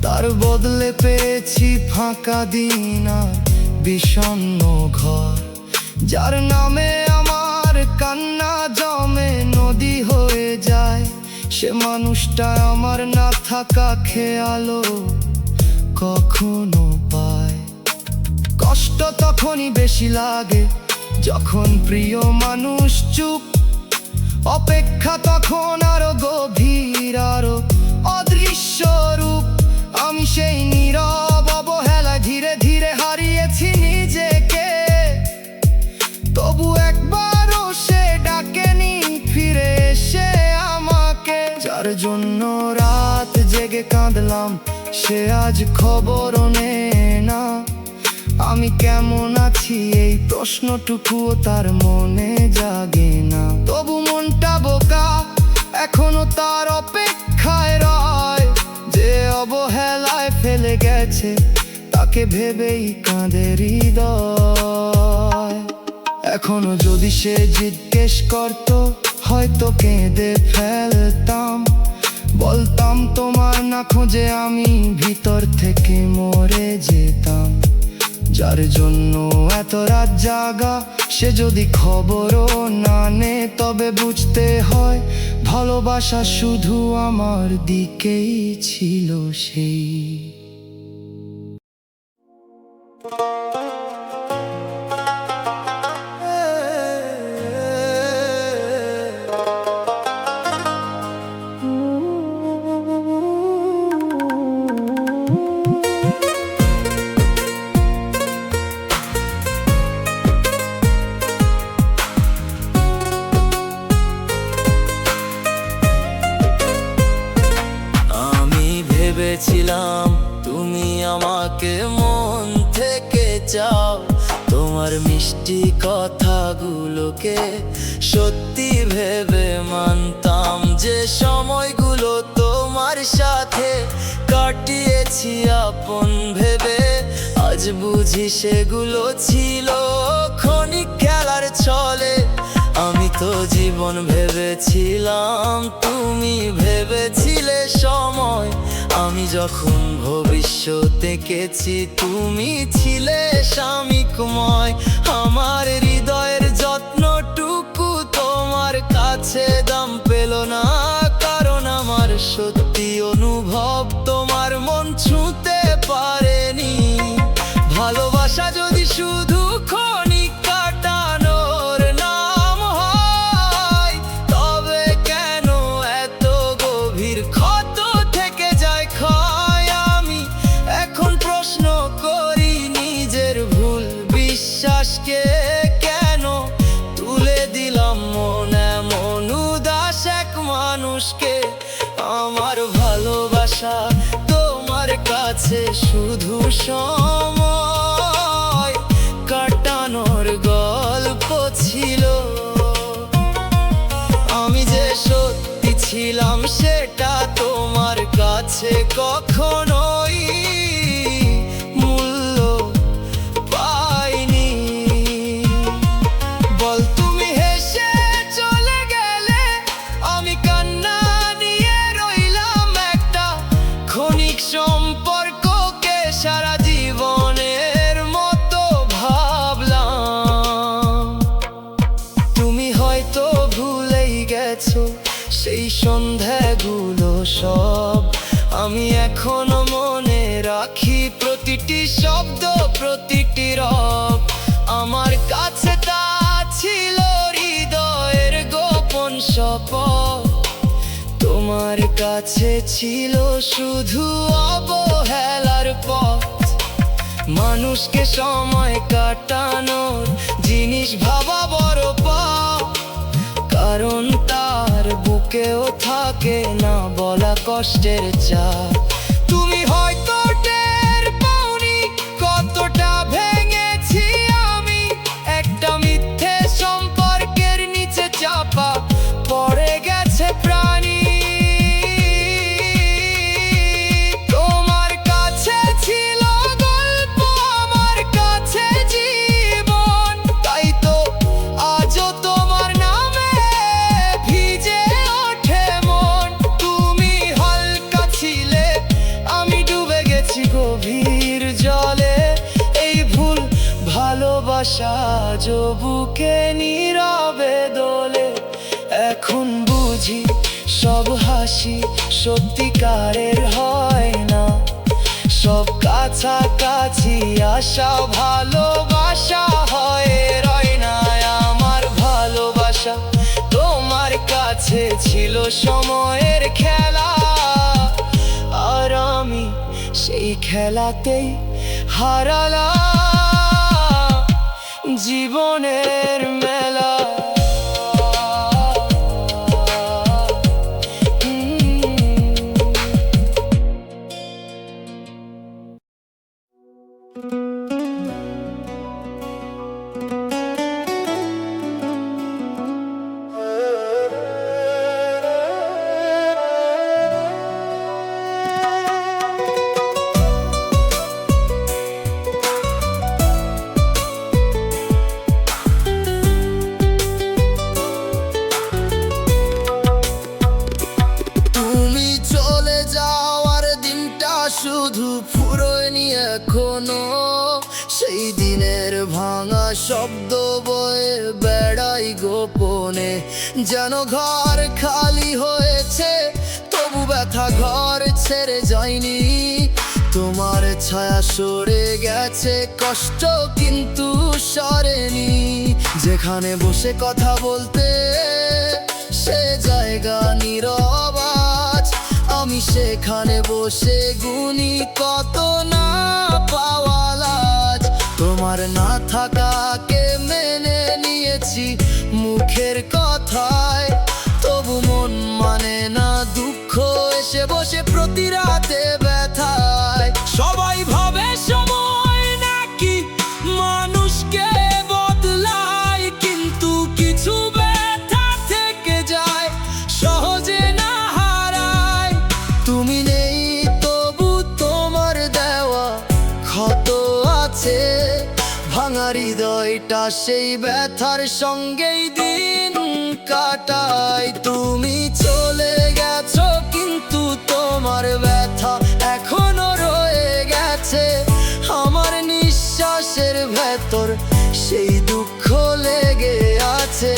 তার বদলে পেয়েছি ফাঁকা দিন আর বিষণ্ণ ঘর। যার নামে আমার কান্না জমে নদী হয়ে যায়, সে মানুষটা আমার না থাকা খেয়ালও কখনো পায়। কষ্ট তখনই বেশি লাগে যখন প্রিয় মানুষ চুপ, অপেক্ষা তখন আরো গভীর আরো অদৃশ্য রূপ। আমি সেই নীরব অবহেলায় ধীরে ধীরে হারিয়েছি নিজেকে, তবু একবারও সে ডাকেনি ফিরে এসে আমাকে। যার জন্য রাত জেগে কাঁদলাম সে আজ খবরও নেয় না, আমি কেমন আছি এই প্রশ্নটুকুও তার মনে জাগে না। তবু মনটা বোকা এখনো তার অপেক্ষায় রয়, যে অবহেলায় ফেলে গেছে তাকে ভেবেই কাঁদে হৃদয়। এখনো যদি সে জিজ্ঞেস করতো হয়তো কেঁদে ফেলতাম, বলতাম তোমার না খোঁজে আমি ভিতর থেকে মরে যেতাম। যার জন্য এত রাত জাগা সে যদি খবরও না নে, তবে বুঝতে হয় ভালোবাসা শুধু আমার দিকেই ছিল সেই। ভেবেছিলাম তুমি আমাকে মন থেকে চাও, তোমার মিষ্টি কথাগুলোকে সত্যি ভেবে মানতাম যে সময়গুলো তোমার সাথে কাটিয়েছি আপন ভেবে। আজ বুঝি সেগুলো ছিল ক্ষণিক খেলার ছলে, আমি তো জীবন ভেবেছিলাম তুমি ভেবেছিলে সময়। আমি যখন ভবিষ্যৎ দেখেছি তুমি ছিলে সামিকময়, আমার হৃদয়ের যত্নটুকু তোমার কাছে দাম পেল না, কারণ আমার সত্যি অনুভব তোমার মন ছুঁতে পারেনি। ভালোবাসা যদি শুধু ক্ষণিক কাটানোর নাম হয়, তবে কেন এত গভীর ক্ষত থেকে যায় ক্ষয়? আমি এখন প্রশ্ন করি নিজের ভুল মানুষকে আমার ভালোবাসা তোমার কাছে শুধু সময় কাটানোর গল্প ছিল। আমি যে সত্যি ছিলাম সেটা তোমার কাছে কখনোই মূল্য পাইনি। বল তুমি হেসে চলে গেলে আমি কান্না নিয়ে রইলাম, একটা ক্ষণিক সম্পর্ককে সারা জীবনের মতো ভাবলাম। তুমি হয়তো ভুলেই গেছো সেই সন্ধ্যাগুলো সব, আমি এখনো মনে রাখি প্রতিটি শব্দ প্রতিটি রব। আমার কাছে তা ছিল হৃদয়ের গোপন শপথ, তোমার কাছে ছিল শুধু অবহেলার পথ। মানুষকে সময় কাটানোর জিনিস ভাবা বড় পাপ, কারণ তার বুকেও থাকে না বলা কষ্টের চাপ। তুমি হয়তো টের পাওনি কতটা ভেঙেছি আমি, একটা মিথ্যে সম্পর্কের নিচে চাপা পড়ে গেছে প্রাণী। তোমার কাছে ছিল গল্প, আমার কাছে জীবন, তাই তো আজও তোমার নামে ভিজে ওঠে মন। তুমি হালকা ছিলে, আমি ডুবে গেছি গভীর জলে, এই ভুল ভালোবাসা আজও বুকে নীরবে দোলে। এখন বুঝি সব হাসি সত্যিকারের হয় না, সব কাছাকাছি আসা ভালোবাসা হয় রয় না। আমার ভালোবাসা তোমার কাছে ছিল সময়ের খেলা, আর আমি সেই খেলাতেই হারালাম জীবনের মেলা। শুধু ফুরোয়নি এখনো সেই দিনের ভাঙা শব্দ বয়ে বেড়াই গোপনে, যেন ঘর খালি হয়েছে তবু ব্যথা ঘর ছেড়ে যায়নি। তোমার ছায়া সরে গেছে কষ্ট কিন্তু সরেনি, যেখানে বসে কথা বলতে সে জায়গা নীরব আজ, আমি সেখানে বসে গুনি কত না পাওয়া লাজ। তোমার না থাকাকে মেনে নিয়েছি মুখের কথায়, তবু মন মানে না দুঃখ এসে বসে প্রতি রাতে ব্যথায়। সবাই ভাবে সময় নাকি মানুষকে বদলায়, কিন্তু কিছু ব্যথা থেকে যায় সহজে না হারায়। তুমি নেই তবু তোমার দেওয়া ক্ষত আছে, ভাঙা হৃদয়টা সেই ব্যথার সঙ্গেই দিন কাটায়। তুমি চলে গেছো কিন্তু তোমার ব্যথা এখনো রয়ে গেছে আমার নিঃশ্বাসের ভেতর, সেই দুঃখ লেগে আছে।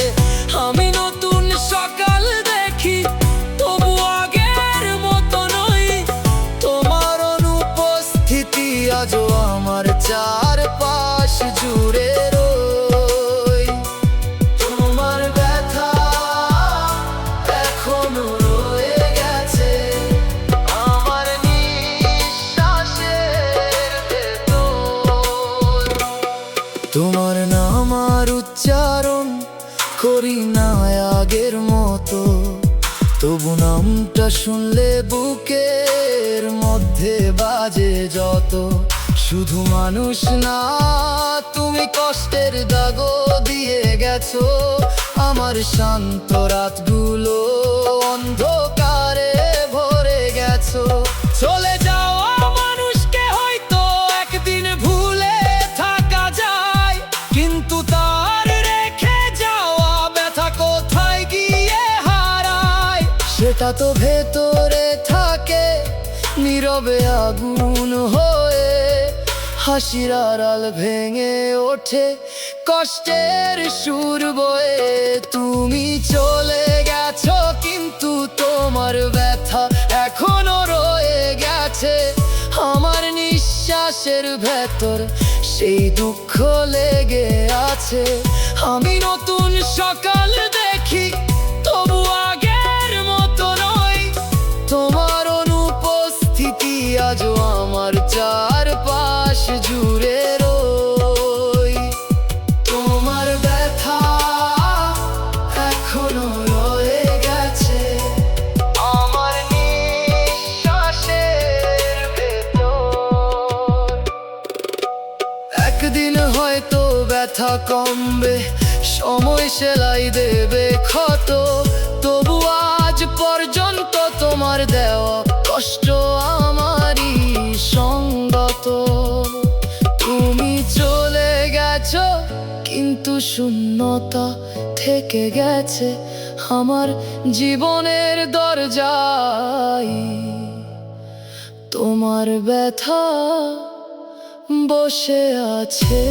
আমি নতুন সকাল দেখি তবু আগের মতো নই, তোমার অনুপস্থিতি আজও আমার চারপাশ জুড়ে রই। তোমার ব্যথা এখনো রয়ে গেছে আমার নিঃশ্বাসের ভেতর। তোমার নাম আর উচ্চারণ তবু নামটা শুনলে বুকের মধ্যে বাজে যত। শুধু মানুষ না, তুমি কষ্টের দাগও দিয়ে গেছো আমার শান্ত রাতগুলো অন্ধকারে ভরে গেছো। চলে যাওয়া মানুষকে হয়তো একদিন ভুলে থাকা যায়, কিন্তু তার রেখে যাওয়া ব্যথা কোথায় গিয়ে হারায়। সেটা তো ভেতরে থাকে নীরবে আগুন হয়ে, হাসির আড়াল ভেঙে ওঠে কষ্টের সুর বয়ে। তুমি চলে গেছো কিন্তু তোমার ব্যথা এখনো রয়ে গেছে আমার নিঃশ্বাসের ভেতর, সেই দুঃখ লেগে আছে। আমি নতুন সকাল দেখি তবু আগের মতো নয়, তোমার অনুপস্থিতি আজও আমার চারপাশ জুড়ে রই। তোমার ব্যথা এখনো রয়ে গেছে আমার নিঃশ্বাসের ভেতর। একদিন হয়তো ব্যথা কমবে, সময় সেলাই দেবে ক্ষত, তবু আজ পর্যন্ত তোমার দেওয়া কষ্ট আমারই সঙ্গত। তুমি চলে গেছো কিন্তু শূন্যতা থেকে গেছে আমার জীবনের দরজায়। তোমার ব্যথা বসে আছে।